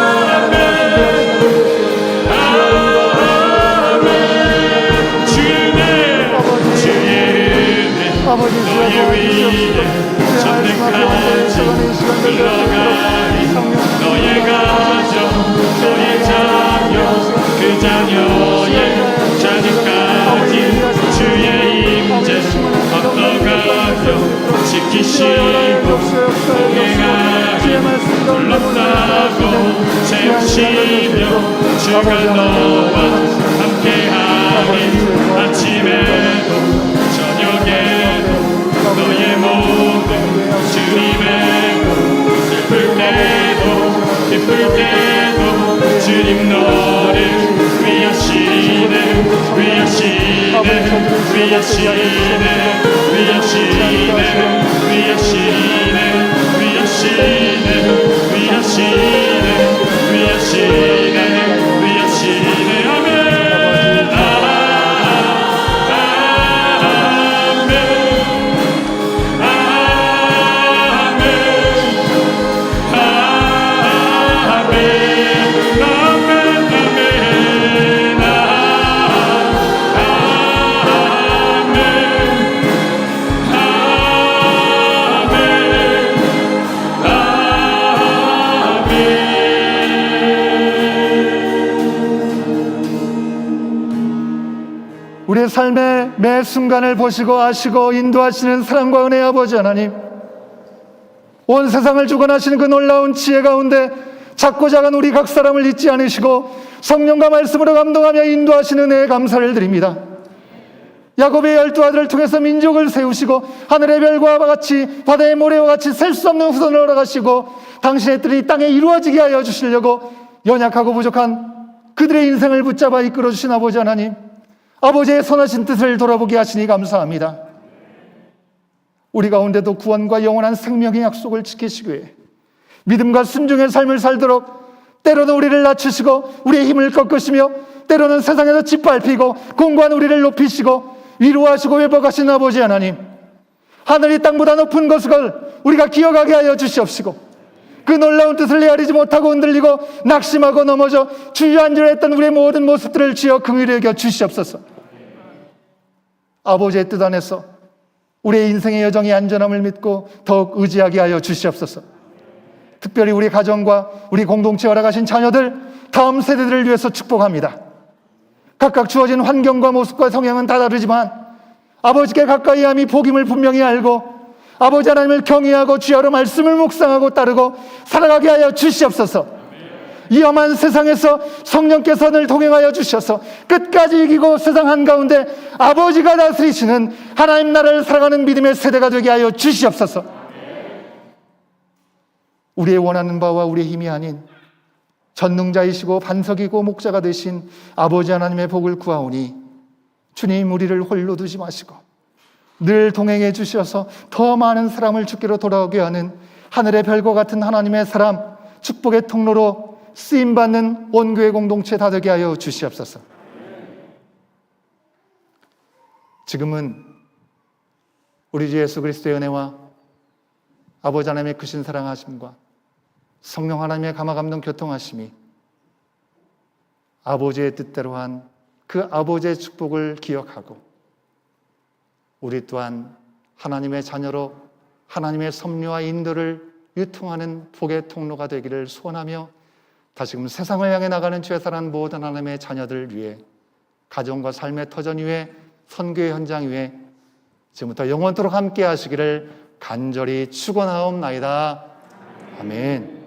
원하는 하나님 말씀 아버지 주여 도와주시옵소서. 주의 말씀 앞에 온전히 서가는 시간들 될 수 있도록 성령 너의 가정, 너의 자녀, 그 자녀의 자녀까지 주의 임재 얻어가며 지키시고 동행하며 둘러싸고 세우시며 주가 너와 함께하니 아침에도 저녁에도 너의 모든 주님의 슬플 때도 기쁠 때도 주님 너를 위하시네 위하시네 위하시네 위하시네 위하시네 위하시네 위하시네 위하시네 위하시네 아멘 우리의 삶의 매 순간을 보시고 아시고 인도하시는 사랑과 은혜의 아버지 하나님, 온 세상을 주관하시는 그 놀라운 지혜 가운데 작고 작은 우리 각 사람을 잊지 않으시고 성령과 말씀으로 감동하며 인도하시는 은혜에 감사를 드립니다. 야곱의 12아들을 통해서 민족을 세우시고 하늘의 별과 같이 바다의 모래와 같이 셀 수 없는 후손을 허락하시고 당신의 뜻이 땅에 이루어지게 하여 주시려고 연약하고 부족한 그들의 인생을 붙잡아 이끌어 주신 아버지 하나님, 아버지의 선하신 뜻을 돌아보게 하시니 감사합니다. 우리 가운데도 구원과 영원한 생명의 약속을 지키시기 위해 믿음과 순종의 삶을 살도록 때로는 우리를 낮추시고 우리의 힘을 꺾으시며 때로는 세상에서 짓밟히고 공고한 우리를 높이시고 위로하시고 회복하신 아버지 하나님, 하늘이 땅보다 높은 것을 우리가 기억하게 하여 주시옵시고 그 놀라운 뜻을 헤아리지 못하고 흔들리고 낙심하고 넘어져 주저앉으려 우리의 모든 모습들을 주여 긍휼히 여겨 주시옵소서. 아버지의 뜻 안에서 우리의 인생의 여정의 안전함을 믿고 더욱 의지하게 하여 주시옵소서. 특별히 우리 가정과 우리 공동체와 허락하신 자녀들, 다음 세대들을 위해서 축복합니다. 각각 주어진 환경과 모습과 성향은 다 다르지만 아버지께 가까이 함이 복임을 분명히 알고 아버지 하나님을 경외하고 주야로 말씀을 묵상하고 따르고 살아가게 하여 주시옵소서. 이 험한 세상에서 성령께서 늘 동행하여 주셔서 끝까지 이기고 세상 한가운데 아버지가 다스리시는 하나님 나라를 살아가는 믿음의 세대가 되게 하여 주시옵소서. 우리의 원하는 바와 우리의 힘이 아닌 전능자이시고 반석이고 목자가 되신 아버지 하나님의 복을 구하오니 주님, 우리를 홀로 두지 마시고 늘 동행해 주셔서 더 많은 사람을 주께로 돌아오게 하는 하늘의 별과 같은 하나님의 사람, 축복의 통로로 쓰임받는 온교회 공동체 다 되게 하여 주시옵소서. 지금은 우리 주 예수 그리스도의 은혜와 아버지 하나님의 크신 사랑하심과 성령 하나님의 감화감동 교통하심이 아버지의 뜻대로 한 그 아버지의 축복을 기억하고 우리 또한 하나님의 자녀로 하나님의 섭리와 인도를 유통하는 복의 통로가 되기를 소원하며 다시금 세상을 향해 나가는 죄 사랑 모든 하나님의 자녀들 위해 가정과 삶의 터전 위에 선교의 현장 위에 지금부터 영원토록 함께 하시기를 간절히 축원하옵나이다. 아멘.